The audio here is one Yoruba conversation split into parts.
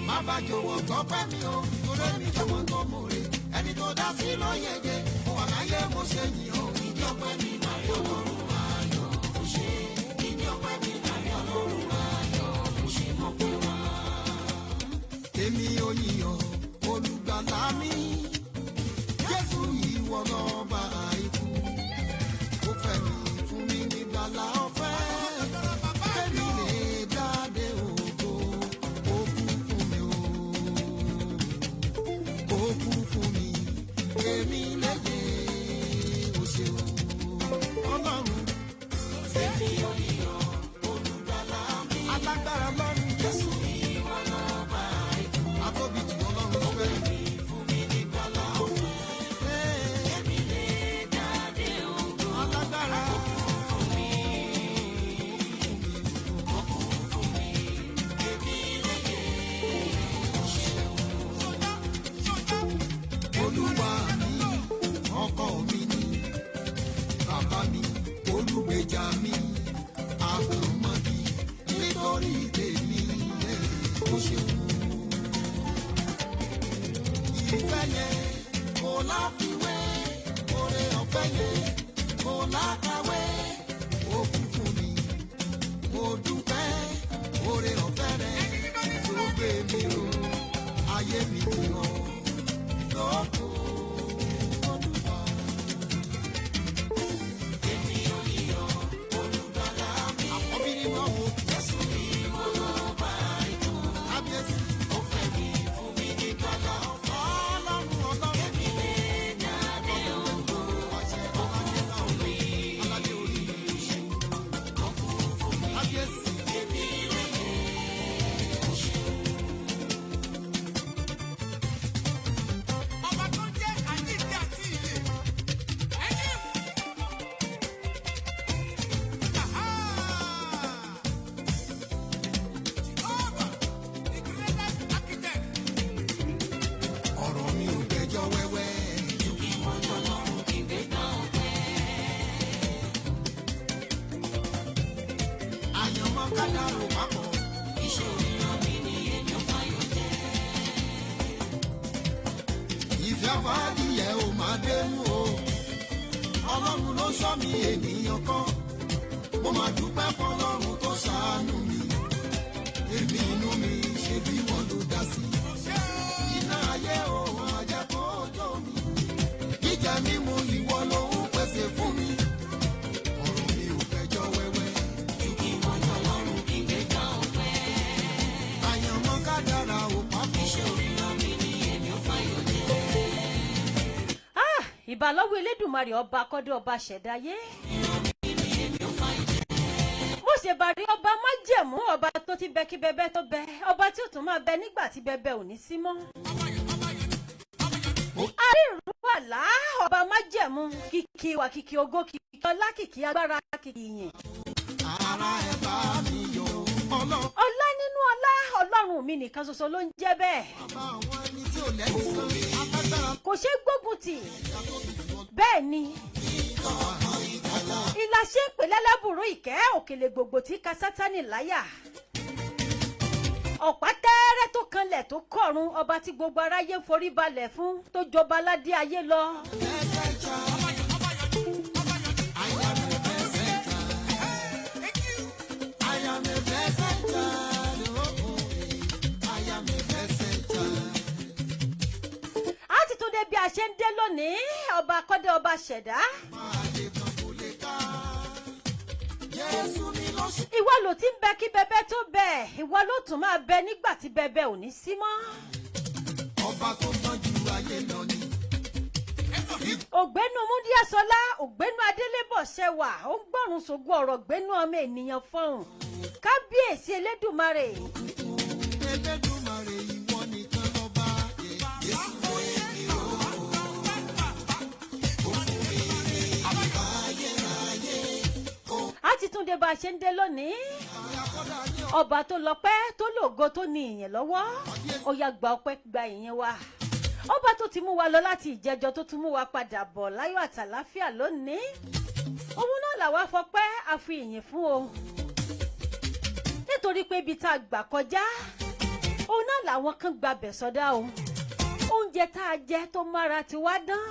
Bàbá jọ̀wọ́ tọ́pẹ́ mi o, torí mi jọ̀wọ́ tó mú rí. Ẹni tó dá sí ló yege, mo wà láyé mo ṣe yìn o. Ìdí ọpẹ́ mi máa rí Ọlọ́run ayọ̀ mo ṣe. Ìdí ọpẹ́ mi máa rí Ọlọ́run ayọ̀ mo ṣe mọ̀ pé wá. Èmi ò yíyan olùgbàlà mi, Jésù ìwọ lọ́ba àìkú. Ó fẹ́ mi fún mi nígbàlà ọ̀fẹ́. Èmi lè dáadé ògo. Èmi lẹ́yìn òṣèlú Ọlọ́run. Èmi ò yíyan olùgbàlà mi. Alágbára lọ́run Jésù ìwọ lọ́ba àìkú. Atóbi jù Ọlọ́run fẹ́ mi fún mi nígbàlà ọ̀fẹ́. Èmi lè dáadé ògo. Alágbára fún mi. Fún mi. Èmi lẹ́yìn òṣèlú. Olúwa ọkọ mi ni bàbá mi olùgbèjà mi àgbọ̀mọ̀bí nítorí tèmi ó ṣeun. Ìfẹ́ yẹn kò láfiwé, oore ọ̀fẹ́ yẹn kò lákàwé. Ó kú fún mi, mo dúpẹ́ oore ọ̀fẹ́ rẹ̀ tó gbé mi ró ayé mi yọ lọ́kọ̀ọ́. Ìfẹ́fàdìyẹ ò máa dénú o, Ọlọ́run ló sọ mí ènìyàn kan, mo máa dúpẹ́ fọlọ́run tó ṣàánú mi, èmi inú mi ṣe bí wọ́n ló dá sí. Iná ayé ò máa jẹ́ kó jó mi, jíjẹ mímu ìwọ ló ń pèsè fún mi, ọ̀rọ̀ mi ò fẹjọ́ wẹ́wẹ́. Ju kí wọ́n jọ lọ́rùn kí n gbé gbà ọ̀pẹ́. Àyànmọ́ kádàrá ò pápọ̀. Iṣẹ́ oríran mi ni èmi ò fàyọ̀ jẹ́. Ìbálọ́wọ́ Elédùmarè ọba akọ́dé ọba ṣẹ̀dáyé. Mo ṣe bàrí ọba májẹ̀mú, ọba tó ti bẹ kí bẹbẹ tó bẹ, ọba tí ò tún máa bẹ nígbà tí bẹbẹ ò ní sí mọ́. Arírù àlá ọba májẹ̀mú, kìkì wà kìkì ògo kìkì ọlá kìkì agbára kìkì ìyìn. Ara ẹ̀ bá mi yọ Ọlọ́run. Ọlá nínú ọlá Ọlọ́run mi nìkan ṣoṣo ló ń jẹ́ bẹ́ẹ̀. Kò ṣe gbógun tì. Bẹ́ẹ̀ ni ìlàṣẹ ìpèlélẹ́bùrú ìkẹ́ òkèlè gbogbo tí ka Sátánì láyà. Ọ̀pá tẹ́rẹ́ tó kanlẹ̀ tó kọ̀run, ọba tí gbogbo aráyé forí balẹ̀ fún, tó jọba ládé ayé lọ. Bí a ṣe ń dé lónìí, ọba akọ́dé ọba ṣẹ̀dá. Ìwọ ló ti ń bẹ kí bẹbẹ tó bẹ, ìwọ ló tún máa bẹ nígbà tí bẹbẹ ò ní sí mọ́. Ọba tó tọ́jú ayé lọ ni. Ògbénu Múdíásọlá, ògbénu Adélébọ̀ ṣẹwà, ó ń gbọ́rùn sógún ọ̀rọ̀ gbénu ọmọ ènìyàn fọ́hùn. Kábíyèsí Elédùmarè. Elédùmarè ìwọ nìkan lọ́ba. Jésù èmi ò. A ti tún dé bá a ṣe ń dé lónìí. Ọba tó lọ́pẹ́ tó lògo tó ní ìyìn lọ́wọ́, ó yá gba ọpẹ́ gba ìyìn wa. Ọba tó ti mú wa lọ láti ìjẹjọ tó tún mú wa padà bọ̀ láyọ̀ àtàláfíà lónìí. òun náà làwa fọpẹ́ àfi ìyìn fún o nítorí pé ibi tá a gbà kọjá òun náà làwọn kan gbabẹ̀ sọdá o oúnjẹ tá a jẹ tó mára ti wá dán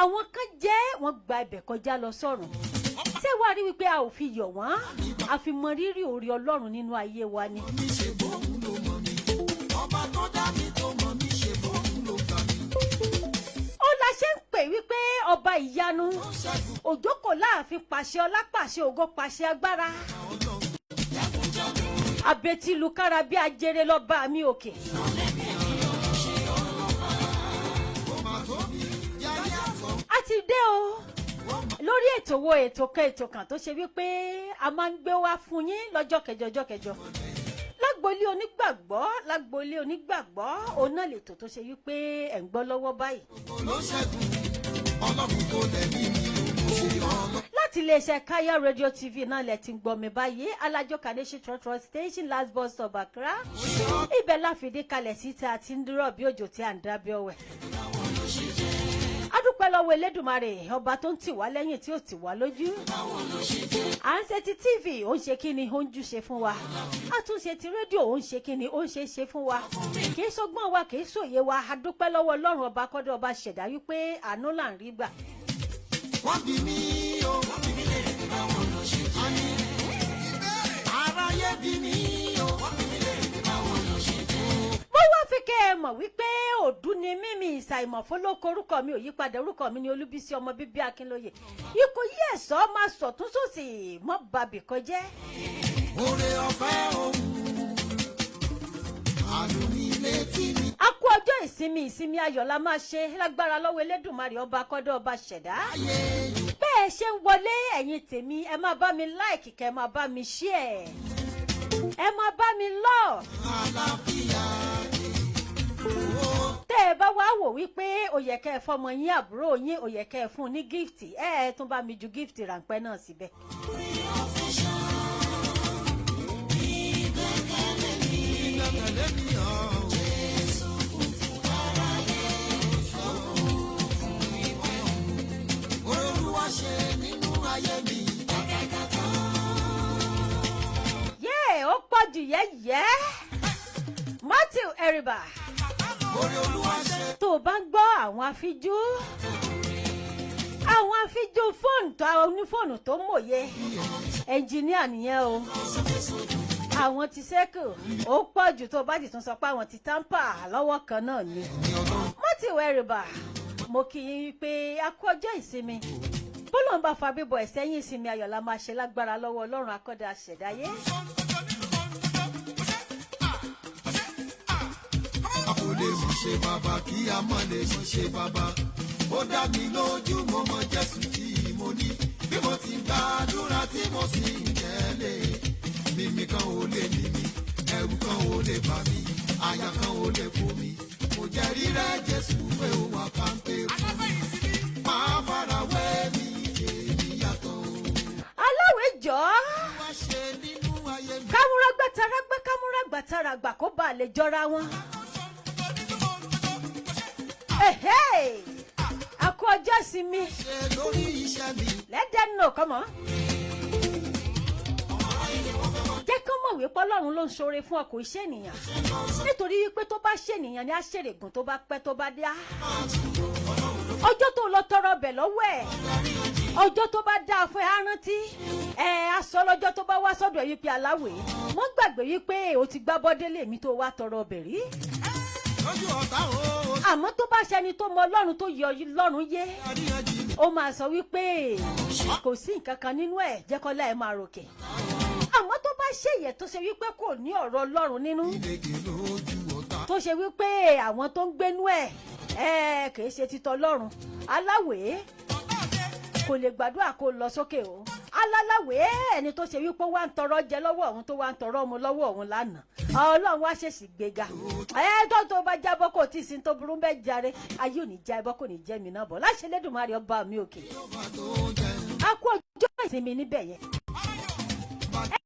àwọn kan jẹ́ wọ́n gba ibẹ̀ kọjá lọ sọ́run ṣé wàá rí wípé a ò fi yọ̀ wọ́n a fi mọ rírì oore Ọlọ́run nínú ayé wa ni. ó la ṣe ń pè wípé ọba ìyanu òjò kò láàfin pàṣẹ ọlá pàṣẹ ògo pàṣẹ agbára àbètìlùkára bí ajere lọ́ba mi òkè. a ti dé o lórí ètò kan tó ṣe wípé a máa ń gbé wá fún yín lọ́jọ́ kẹjọ lágboolé onígbàgbọ́ òun náà lètò tó ṣe wípé ẹ̀ ń gbọ́ lọ́wọ́ báyìí. láti iléeṣẹ́ Kaya Radio TV náà lẹ ti ń gbọ́ mi báyìí alájọ kaneshi trotro station last bus stop Accra ibẹ̀ láfìdí kalẹ̀ síta àti ń dúró bí òjò tí à ń dábẹ́ ọ̀wẹ̀. adúpẹ́ lọ́wọ́ Elédùmarè ọba tó ń tì wá lẹ́yìn tí ó tì wá lójú. à ń ṣe ti TV ó ń ṣe kí ni ó ń júṣe fún wa a tún ṣe ti rédíò ó ń ṣe kí ni ó ń ṣe fún wa kì í ṣọgbọ́n wa kì í ṣòye wa adúpẹ́ lọ́wọ́ Ọlọ́run ọba kọ́dọ̀ ọba ṣẹ̀dá wípé àánú là ń rí gbà. wọ́n bí mi o wọ́n bí mi lè rí báwọn lọ ṣe jẹ́ aráyé bí mi o wọ́n bí mi lè rí báwọn lọ ṣe jẹ́. mo wá fi kẹ́ ẹ mọ̀ wípé òdú ni mímì ìsàìmọ̀ fọlọ́kọ orúkọ mi ò yípadà orúkọ mi ni Olúbísí ọmọ bíbí Akínlóye ikú yí ẹ̀sọ́ máa sọ̀tún sósì mọ́ bàbí kọjẹ́. oore ọ̀fẹ́ òun àlùmí létí mi. a kú ọjọ́ ìsinmi ayọ̀ la máa ṣe lágbára lọ́wọ́ Elédùmarè ọba kọ́dọ̀ ọba ṣẹ̀dá. bẹ́ẹ̀ ṣe ń wọlé ẹ̀yin tèmi ẹ máa bá mi láìkì kẹ́ ẹ máa bá mi share ẹ máa bá mi love. àlàáfíà tẹ́ ẹ bá wá wò wípé ó yẹ kẹ́ ẹ fọmọ yín àbúrò yín ó yẹ kẹ́ ẹ fún un ní gift ẹ tún bá mi ju gift ráńpẹ́ náà síbẹ̀. yé ó pọ̀ jù yẹ́yẹ́ Matthew Eriba tó o bá ń gbọ́ àwọn afíjú fóònù tó àwọn onífóònù tó mòye ẹnjìníà nìyẹn o àwọn ti sẹ́kù ó pọ̀ jù tó o bá ti tún sọ pé àwọn ti tampa lọ́wọ́ kan náà ni. Matthew Eriba mo kì í pé a kú ọjọ́ ìsinmi bọ́lọ̀ ń bá fa bíbọ̀ ẹ̀sẹ́yìn ìsinmi ayọ̀ la máa ṣe lágbára lọ́wọ́ Ọlọ́run akọ́dà ṣẹ̀dáyé. a kò lè mọ̀ ṣe bàbá kí a mọ̀ lè mọ̀ ṣe bàbá ó dá mi lójú mo mọ̀ Jésù tí mo ní bí mo ti gbàdúrà tí mo sì ń tẹ̀lé mímí kan ò lè mímí ẹ̀rù kan ò lè bà mí àyà kan ò lè fò mí mo jẹ́ rírẹ́ Jésù pé ó wà pàǹpẹ́ fún mi máa fara wé mi èmi yàtọ̀. aláwẹ̀ jọ kámúrà gbàtàràgbà kó bá lè jọra wọn. a kú ọjọ́ ìsinmi let them know come on. jẹ́ kán mọ̀ wípé Ọlọ́run ló ń ṣoore fún ọkọ̀ iṣẹ́ ènìyàn nítorí wípé tó bá ṣe ènìyàn ni á ṣèrègùn tó bá pẹ́ tó bá dá. ọjọ́ tó lọ tọrọ bẹ̀ lọ́wọ́ ẹ̀ ọjọ́ tó bá dáa fún ẹ á rántí á sọ lọ́jọ́ tó bá wá sọ́dọ̀ ẹ̀ wípé aláwẹ̀ wọ́n gbàgbé wípé o ti gbá bọ́délé mi tó wá tọrọ bẹ̀ rí. àmọ́ tó bá ṣẹni tó mọ Ọlọ́run tó yọ lọ́run yé ó máa sọ wípé kò sí nǹkan kan nínú ẹ̀ jẹ́kọ́lá ẹ̀ máa ròkè. àmọ́ tó bá ṣèyẹ tó ṣe wípé kò ní ọ̀rọ̀ Ọlọ́run nínú tó ṣe wípé àwọn tó ń gbénú ẹ̀ kìí ṣe títọ́ Ọlọ́run aláwẹ̀ kò lè gbàdúrà kó lọ sókè o. alálàwẹ̀ ẹni tó ṣe wípé wá ń tọrọ jẹ lọ́wọ́ òun tó wá ń tọrọ ọmọ lọ́wọ́ òun lánàá Ọlọ́run wá ṣèṣì gbéga tó bá jábọ́ kò tí ì sin tó burú bẹ́ẹ̀ jàre ayé ò ní já ẹbọ kò ní jẹ́ mi náà bọ̀ láṣẹ Elédùmarè ọba mi òkè. a kú ọjọ́ ìsinmi níbẹ̀ yẹn.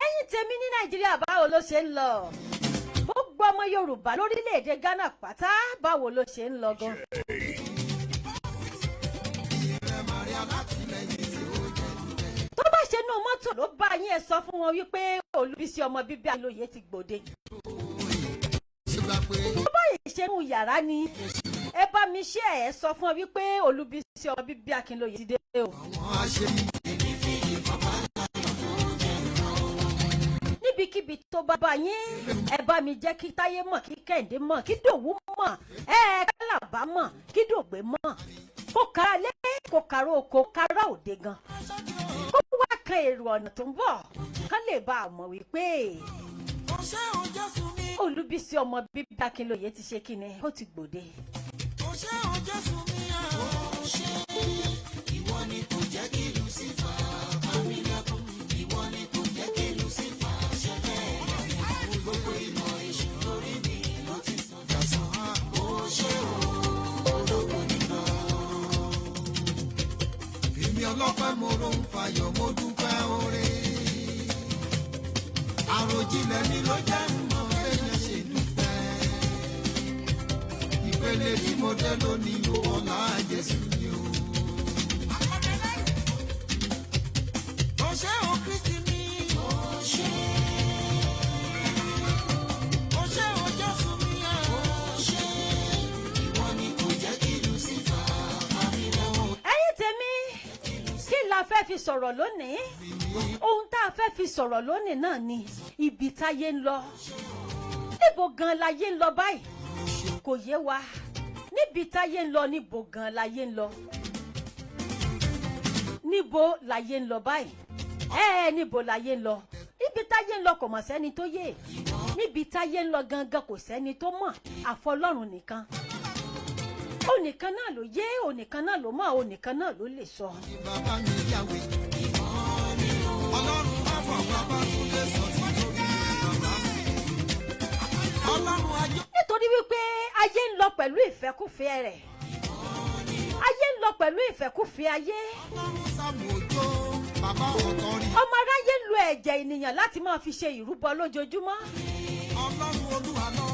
ẹ̀yin tèmi ní Nàìjíríà báwo ló ṣe ń lọ gbogbo ọmọ Yorùbá lórílẹ̀‐èdè Ghana pátá báwo ló ṣe ń lọ gan. mọ́tò ló bá yín ẹ sọ fún wọn wípé Olúbísí ọmọ bíbí Akinloye ti gbòde. Tó bá ìṣẹ́nu yàrá ni ẹ bá mi ṣe ẹ sọ fún ọ wípé Olúbísí ọmọ bíbí Akinloye ti dé o. Níbikíbi tó bá bá yín ẹ bá mi jẹ́ kí Táyé mọ̀, kí Kẹ́hìndé mọ̀, kí Dòwú mọ̀, Kálàbá mọ̀, kí Dògbé mọ̀, kó kára lé kó kára oko kára òde gan, kó wá kan èrò ọ̀nà tó ń bọ̀ kán lè bá a mọ̀ wípé Olúbísí ọmọ bíbí Akinloye ti ṣe kíni, ó ti gbòde. Ìwọ ni kò jẹ́ kí Lucifer bá mi lẹ́kùn, ìwọ ni kò jẹ́ kí Lucifer ṣẹlẹ̀ gbogbo ìmọ̀ èṣù lórí mi ló ti sàn jásán. Ó ṣe ológun nìkan. Èmi ọlọ́pẹ́ mo ló ń fayọ̀, mo dúpẹ́ oore. Àròjinlẹ̀ mi ló jẹ́ mọ̀ èèyàn ṣe dúpẹ́. Ìpele tí mo dé lónìí ló wọ́n Jésù ni o. Ó ṣé o Kristi mi. Ó ṣé. Ó ṣé o Jésù mi. Ó ṣé. Ìwọ ni kò jẹ́ kí Lucifer bá mi lẹ́wọ̀n. Ẹ̀yin tèmi, kí la fẹ́ fi sọ̀rọ̀ lónìí? Ohun tá a fẹ́ fi sọ̀rọ̀ lónìí náà ni ibi táyé ń lọ. Níbo gan láyé ń lọ báyìí? Kò yé wa. Níbi táyé ń lọ, níbo gan láyé ń lọ? Níbo láyé ń lọ báyìí? Níbo láyé ń lọ? Níbi táyé ń lọ kò mọ̀ sẹ́ni tó yé. Níbi táyé ń lọ gangan kò sẹ́ni tó mọ̀, àfọlọ́run nìkan. Onìkan náà ló yé, onìkan náà ló mọ̀, onìkan náà ló lè sọ. Bàbá mi yàwé. Ọlọ́run bá fọ bàbá tó lè sọ tí tóbi bàbá mi. Ọlọ́run ayọ̀. Nítorí wípé ayé ń lọ pẹ̀lú ìfẹ́kúfẹ̀ẹ́ rẹ̀. Ayé ń lọ pẹ̀lú ìfẹ́kúfẹ̀ẹ́ ayé. Ọlọ́run Sámù Òjó, bàbá ọ̀tọ̀ rí. Ọmọ aráyé lo ẹ̀jẹ̀ ènìyàn láti máa fi ṣe ìrúbọ lójoojúmọ́. Ọlọ́run Olúwa lọ,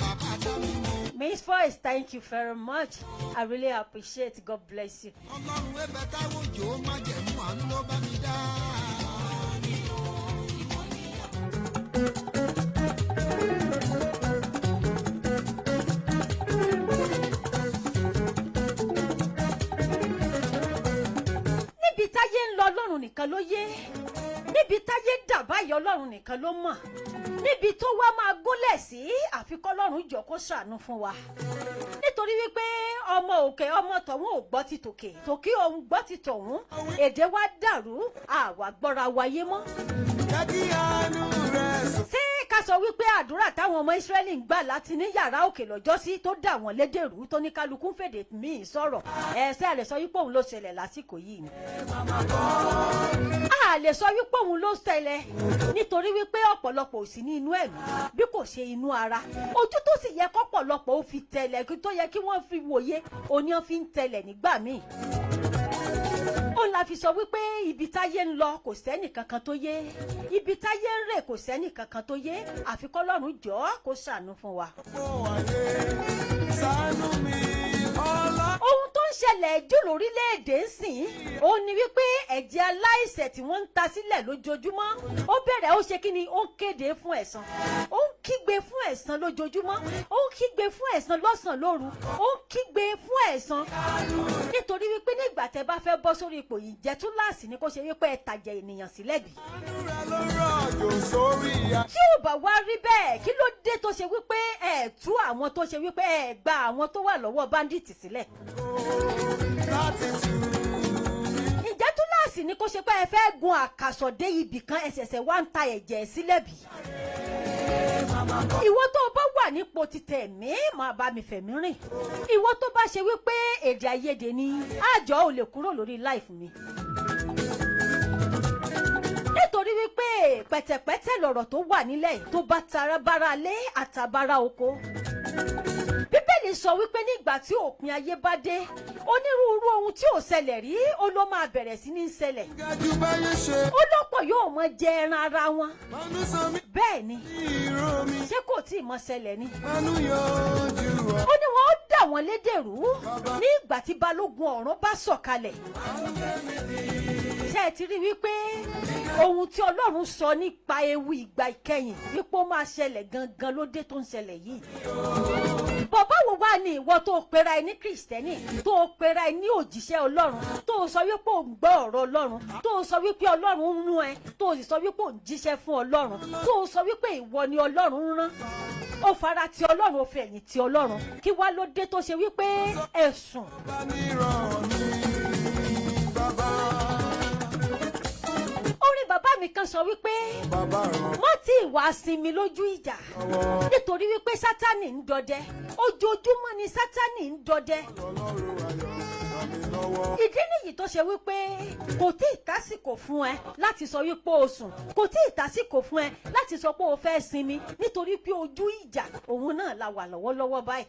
bàbá dá mi mọ̀. Miss Voice, thank you very much. I really appreciate. God bless you. Ọlọ́run ẹ̀bẹ̀ táwọn òjò má jẹ̀mú àánú ló bá mi dá. Níbi táyé ń lọ Ọlọ́run nìkan ló yé. Níbi táyé dà báyìí Ọlọ́run nìkan ló mọ̀. Níbi tó wá máa gúnlẹ̀ sí àfikọ́ Ọlọ́run jọ kó ṣàánú fún wa. Nítorí wípé ọmọ òkè ọmọ tọ̀hún ò gbọ́ ti tòkè, tòkè òun gbọ́ ti tọ̀hún, èdè wa dàrú, àwa gbọ́ra wáyé mọ́. Jẹ́ kí àánú rẹ̀ sọ. Ṣé ká sọ wípé àdúrà táwọn ọmọ Ísírẹ́lì ń gbà láti ní yàrá òkè lọ́jọ́sí tó dà wọ́n lédèrú tó ní kálukú ń fèdè míì sọ̀rọ̀, ẹ̀sẹ̀ rẹ̀ sọ wípé òun ló ṣẹlẹ̀ lásìkò yìí ni. A lè sọ wípé òun ló ṣẹlẹ̀ nítorí wípé ọ̀pọ̀lọpọ̀ ò sí ní inú ẹ̀mí bí kò ṣe inú ara. Ojú tó sì yẹ kọ́pọ̀lọpọ̀ ó fi tẹ̀lẹ̀ tó yẹ kí wọ́n fi wòye òní wọ́n fi ń tẹ̀lẹ̀ nígbà míì. Ó la fi sọ wípé ibi táyé ń lọ kò sẹ́nì kankan tó yé, ibi táyé ń rè kò sẹ́nì kankan tó yé, àfi k'Ọlọ́run jọ̀ọ́ kó ṣàánú fún wa. Ohun tó ń ṣẹlẹ̀ jù lórílẹ̀‐èdè ń sìn ó ní wípé ẹ̀jẹ̀ aláìṣẹ̀ tí wọ́n ń ta sílẹ̀ lójoojúmọ́ ó bẹ̀rẹ̀ ó ṣe kí ni ó ń kéde fún ẹ̀san, ó ń kígbe fún ẹ̀san lójoojúmọ́, ó ń kígbe fún ẹ̀san lọ́sàn-án lóru, ó ń kígbe fún ẹ̀san. Nítorí wípé nígbà tẹ́ bá fẹ́ bọ́ sórí ipò yìí jẹ́ túláàsì ni kó ṣe wípé ẹ tàjẹ̀ ènìyàn sílẹ̀ bí. Tí ò bá wá rí bẹ́ẹ̀ kí ló dé tó ṣe wípé ẹ tú àwọn tó ṣe wípé ẹ gba àwọn tó wà lọ́wọ́ báńdíìtì sílẹ̀. Ǹjẹ́ túláàsì ni kó ṣe pé ẹ fẹ́ gun àkàsọ̀ dé ibì kan ẹsẹ̀sẹ̀ wá ń ta ẹ̀jẹ̀ sílẹ̀ bí. Ìwọ tó bá wà nípò títẹ̀ mí máa bá mi fẹ̀mí rìn. Ìwọ tó bá ṣe wípé èdè àìyedè ni àjọ ò lè kúrò lórí láìfù mi. Nítorí wípé pẹ̀tẹ̀pẹ̀tẹ̀ lọ̀rọ̀ tó wà nílẹ̀ yìí tó bá tara bára lé àtàbára oko. Bíbélì sọ wípé nígbà tí òpin ayé bá dé onírúurú ohun tí ò ṣẹlẹ̀ rí ó ló máa bẹ̀rẹ̀ sí ní ṣẹlẹ̀. Ó lọ́pọ̀ yóò mọ jẹ ẹran ara wọn. Bẹ́ẹ̀ ni ṣé kò tí ì mọ ṣẹlẹ̀ ni. Ó ní wọn ó dà wọ́n lédèrú ní ìgbà tí balógun ọ̀run bá sọ̀kalẹ̀. Ṣé ẹ ti rí wípé ohun tí Ọlọ́run sọ nípa ewu ìgbà ìkẹyìn wípé ó máa ṣẹlẹ̀ gangan ló dé tó ń ṣẹlẹ̀ yìí. Bàbá wo wá ní ìwọ tó pera ẹ ní Kristẹni, tó pera ẹ ní òjíṣẹ́ Ọlọ́run, tó sọ wípé ò ń gbọ́ ọ̀rọ̀ Ọlọ́run, tó sọ wípé Ọlọ́run ń rán ẹ, tó sì sọ wípé ò ń jíṣẹ́ fún Ọlọ́run, tó sọ wípé ìwọ ni Ọlọ́run ń rán. Ó fara ti Ọlọ́run, ó fẹ̀yìn ti Ọlọ́run. Kí wá ló dé tó ṣe wípé ẹ̀sùn. Orin bàbá mi kan sọ wípé má tí ìwà sinmi lójú ìjà nítorí wípé Sátánì ń dọdẹ, ojoojúmọ́ ni Sátánì ń dọdẹ. Ìdí nìyí tó ṣe wípé kò tí ì tásìkò fún ẹ láti sọ wípé o sùn, kò tí ì tásìkò fún ẹ láti sọ pé o fẹ́ sinmi nítorí pé ojú ìjà òun náà la wà lọ́wọ́lọ́wọ́ báyìí.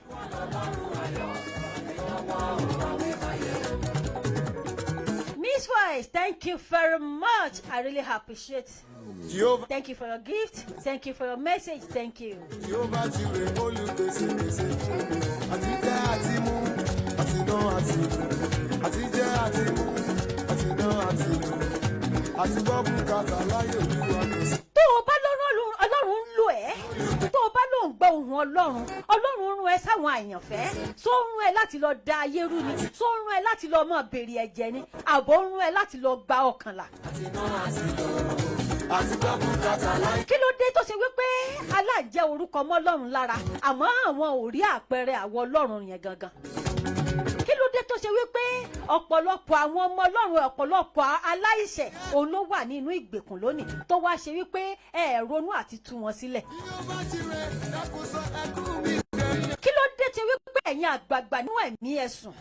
Miss Wise, thank you very much. I really appreciate it. Thank you for your gift. Thank you for your message. Thank you. Tó o bá Ọlọ́run ń lò ẹ́, tó o bá lò ń gbọ́ ohùn Ọlọ́run, Ọlọ́run rún ẹ sáwọn àyànfẹ́, só ń rún ẹ láti lọ da ayé rú ni, só ń rún ẹ láti lọ máa béèrè ẹ̀jẹ̀ ni, àbò ń rún ẹ láti lọ gba ọkànlá. Kí ló dé tó ṣe wípé aláǹjẹ́ orúkọ mọ́ Ọlọ́run lára, àmọ́ àwọn ò rí àpẹẹrẹ àwọn Ọlọ́run yẹn gangan? Kí ló dé tó ṣe wípé ọ̀pọ̀lọpọ̀ àwọn ọmọ Ọlọ́run, ọ̀pọ̀lọpọ̀ aláìṣẹ̀ òun ló wà nínú ìgbèkùn lónìí tó wá ṣe wípé ẹ ronú àti tú wọn sílẹ̀? Kí ló dé tó ṣe wípé ẹ̀yin àgbààgbà nínú ẹ̀mí ẹ sùn?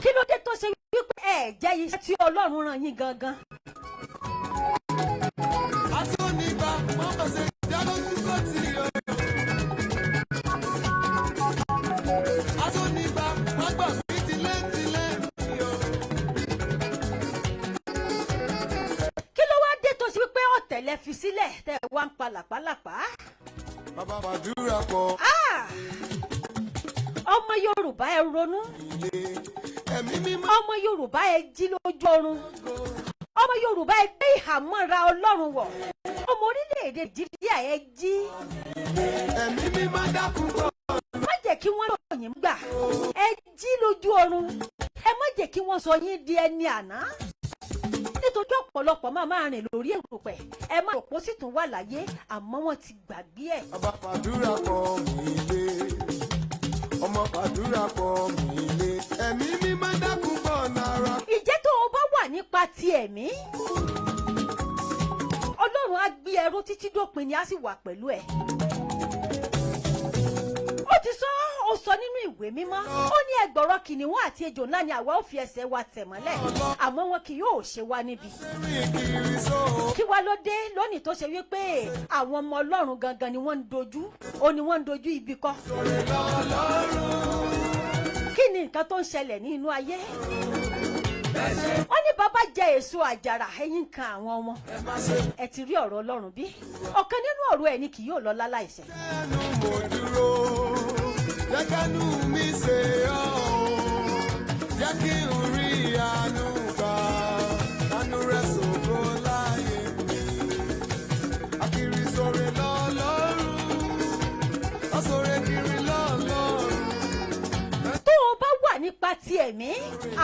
Kí ló dé tó ṣe wípé ẹ jẹ́ iṣẹ́ tí Ọlọ́run rán yín gangan? Lẹ fi sílẹ̀ tẹ́ wá ń pa làpálàpá. Bàbá fàdúrà pọ̀. Ọmọ Yorùbá ẹ ronú. Ọmọ Yorùbá ẹ jí lójú oorun. Ọmọ Yorùbá ẹ gbé ìhàmọ́ra Ọlọ́run wọ̀. Ọmọ orílẹ̀-èdè Nàìjíríà ẹ jí. Ẹ̀mí mímọ́ dákun pọ̀. Má jẹ́ kí wọ́n ròyìn gbà. Ẹ jí lójú oorun. Ẹ má jẹ́ kí wọ́n sọ yín di ẹni àná. Nítorí ọ̀pọ̀lọpọ̀ máa rìn lórí èrùpẹ̀, ẹ má rò pé ó sì tún wà láyé, àmọ́ wọ́n ti gbàgbé ẹ̀. Bàbá fàdúrà pọ̀ mí lé, ọmọ fàdúrà pọ̀ mí lé, ẹ̀mí mímọ́ dákun pọ̀ náírà. Ìjẹ́ tó o bá wà nípa ti ẹ̀mí, Ọlọ́run á gbé ẹrú títí dópin ni á sì wà pẹ̀lú ẹ̀. Ó sọ nínú ìwé mímọ́, ó ní ẹgbọ̀rọ̀ kìnìún àti ejò ńlá ni àwa ó fi ẹsẹ̀ wa tẹ̀ mọ́lẹ̀, àmọ́ wọn kì yóò ṣe wá níbi. Kí wá ló dé lónìí tó ṣe wípé àwọn ọmọ Ọlọ́run gangan ni wọ́n ń dojú ibi kọ́? Kí ni nǹkan tó ń ṣẹlẹ̀ ní inú ayé? Wọ́n ní bàbá jẹ èso àjàrà, ẹ̀yìn kan àwọn ọmọ. Ẹ ti rí ọ̀rọ̀ Ọlọ́run bí? Ọ̀kan nínú ọ̀rọ̀ ẹ̀ ni kì yóò lọ láláìṣẹ. Jẹ́kánú mi ṣe ọ́, jẹ́ kí n rí àánú gbà, àánú rẹ̀ ṣògo láyé mi. Akiri sóre lọ́lọ́run, ó sóre kiri lọ́lọ́run. Tó o bá wà nípa ti ẹ̀mí,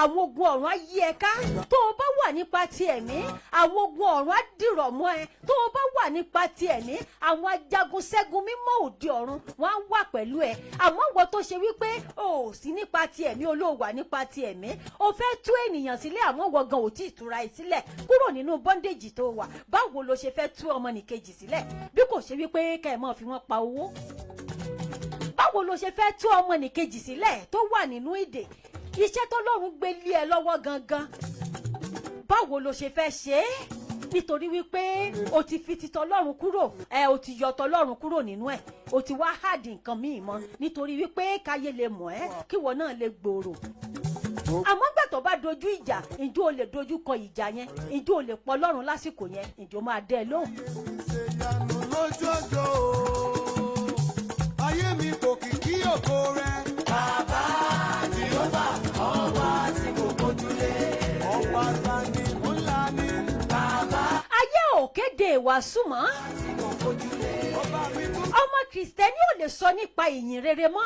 àwọn ogun ọ̀run á yí ẹ ká. Tó o bá wà nípa ti ẹ̀mí, àwọn ogun ọ̀run á dìrọ̀ mọ́ ẹ. Tó o bá wà nípa ti ẹ̀mí, àwọn ajagun ṣẹ́gun mímọ́ òde ọ̀run wọ́n á wà pẹ̀lú ẹ. Àmọ́ ìwọ tó ṣe wípé o ò sí nípa ti ẹ̀mí, olóòwà nípa ti ẹ̀mí, o fẹ́ tú ènìyàn sílẹ̀, àmọ́ ìwọ gan ò tí ì túra ẹ sílẹ̀ kúrò nínú bondage tó wà. Báwo lo ṣe fẹ́ tú ọmọnìkejì sílẹ̀ bí kò ṣe wípé kẹ́ ẹ máa fi wọ́n pa owó? Báwo lo ṣe fẹ́ tú ọmọnìkejì sílẹ̀ tó wà nínú ìdè? Iṣẹ́ t'Ọlọ́run gbé lé ẹ lọ́wọ́ gangan, báwo lo ṣe fẹ́ ṣe é? Nítorí wípé o ti fi ti t'Ọlọ́run kúrò, o ti yọ t'Ọlọ́run kúrò nínú ẹ̀, o ti wá hàdì nǹkan míì mọ́ nítorí wípé káyé lè mọ̀ ẹ́, kí ìwọ náà lè gbòòrò. Àmọ́ gbà tó bá dojú ìjà, ǹjẹ́ o lè dojú kọ ìjà yẹn? Ǹjẹ́ o lè pọ̀ Ọlọ́run lásìkò yẹn? Ǹjẹ́ o máa dẹ́ ẹ lóhùn? Ayé mi kò kìkì ògo rẹ̀. Bàbá Jèhófà, ọba tí kò gbójúlé. Ọba ta ni ńlá ni. Bàbá dé ìwàásù mọ́. Ọmọ Kristẹni ò lè sọ nípa ìyìn rere mọ́.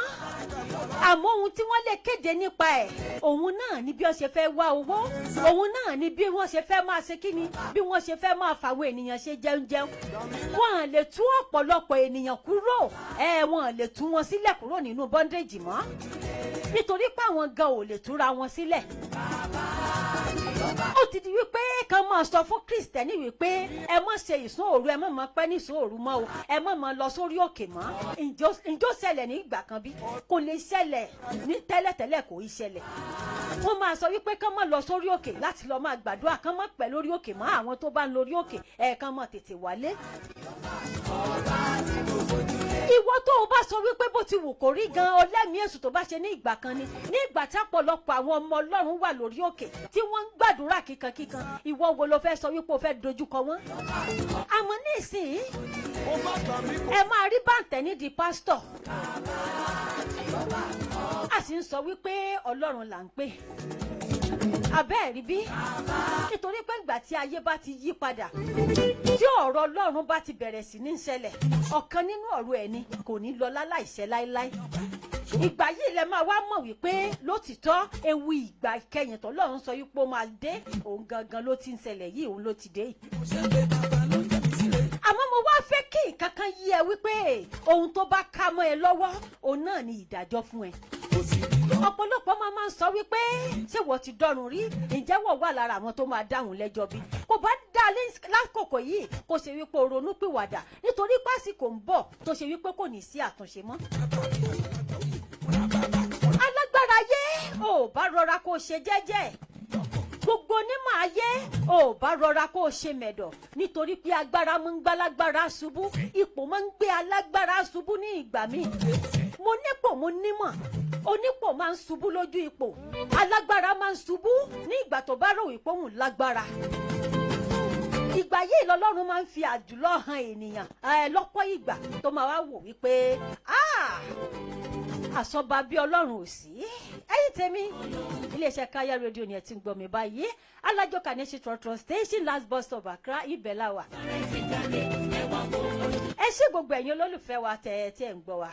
Àmọ́ ohun tí wọ́n lè kéde nípa ẹ̀, òun náà ni bí wọ́n ṣe fẹ́ wá owó, òun náà ni bí wọ́n ṣe fẹ́ máa ṣe kíni, bí wọ́n ṣe fẹ́ máa fàwọn ènìyàn ṣe jẹun. Wọ́n lè tú ọ̀pọ̀lọpọ̀ ènìyàn kúrò, wọ́n lè tú wọn sílẹ̀ kúrò nínú bondage mọ́, nítorí pé àwọn gan ò lè túra wọn sílẹ̀. Ó ti di wípé kan máa sọ fún Kristẹni wípé ẹ má ṣe ìsún òru, ẹ má máa pẹ́ ní ìsún òru mọ́ o, ẹ má máa lọ sórí òkè mọ́. Ǹjọ́ ṣẹlẹ̀ ní ìgbà kan bí? Kò lè ṣẹlẹ̀ ní tẹ́lẹ̀tẹ́lẹ̀, kò í ṣẹlẹ̀. Wọ́n máa sọ wípé kán má lọ sórí òkè láti lọ máa gbàdúrà, kán má pẹ́ lórí òkè mọ́. Àwọn tó bá ń lórí òkè kán má tètè wálé. Ìwọ tó o bá sọ wípé bó ti wù kó rí gan ọlẹ́mìí èṣù tó bá ṣe ní ìgbà kan ni, ní ìgbà tí ọ̀pọ̀lọpọ̀ àwọn ọmọ Ọlọ́run wà lórí òkè tí wọ́n ń gbàdúrà kíkankíkan, ìwọ wo ló fẹ́ sọ wípé o fẹ́ dojúkọ wọn? Àmọ́ nísìnyí ẹ máa rí bàǹtẹ̀ nídìí pásítọ̀, a sì ń sọ wípé Ọlọ́run là ń pè. Abẹ́ẹ̀rí bí? Nítorí pé ìgbà tí ayé bá ti yí padà, tí ọ̀rọ̀ Ọlọ́run bá ti bẹ̀rẹ̀ sí ní ṣẹlẹ̀, ọ̀kan nínú ọ̀rọ̀ ẹ̀ ni kò ní lọ láláìṣẹ láíláí. Ìgbà yìí lẹ máa wá mọ̀ wípé lótìtọ́ ewu ìgbà ìkẹyìn t'Ọlọ́run sọ wípé ó máa dé, òun gangan ló ti ń ṣẹlẹ̀ yìí, òun ló ti dé. Àmọ́ mo wá fẹ́ kí nǹkan kan yí ẹ wípé ohun tó bá ká mọ́ ẹ lọ́wọ́, òun náà ni ìdájọ́ fún ẹ. Ọ̀pọ̀lọpọ̀ máa ń sọ wípé ṣé wọ́n ti dọ́run rí? Ǹjẹ́ wọ́n wà lára àwọn tó máa dáhùn lẹ́jọ́ bí? Kò bá dá lákòókò yìí kó ṣe wípé o ronú pìwàdà, nítorí pásìkò ń bọ̀ tó ṣe wípé kò ní sí àtúnṣe mọ́. Alágbára ayé ò bá rọra kó ṣe jẹ́jẹ́. Gbogbo onímọ̀ ayé ò bá rọra kó ṣe mẹ̀dọ̀, nítorí pé agbára máa ń gbá alágbára ṣubú, ipò máa ń gbé alágbára ṣubú ní ìgbà míì. Mo nípò, mo nímọ̀. Onípò máa ń ṣubú lójú ipò, alágbára máa ń ṣubú ní ìgbà tó bá rò wípé òun lágbára. Ìgbà yìí l'Ọlọ́run máa ń fi àjùlọ hàn ènìyàn lọ́pọ̀ ìgbà tó máa wá wò wípé àsọba bí Ọlọ́run ò sí. Ẹ̀yin tèmi, iléeṣẹ́ Káyà rédíò ni ẹ ti ń gbọ́ mi báyìí. Alájọkà ní ṣe trọ̀trọ̀ station last bus stop Accra, ibẹ̀ la wà. Ẹ ṣé gbogbo ẹ̀yin olólùfẹ́ wa tí ẹ̀ ń gbọ́ wa.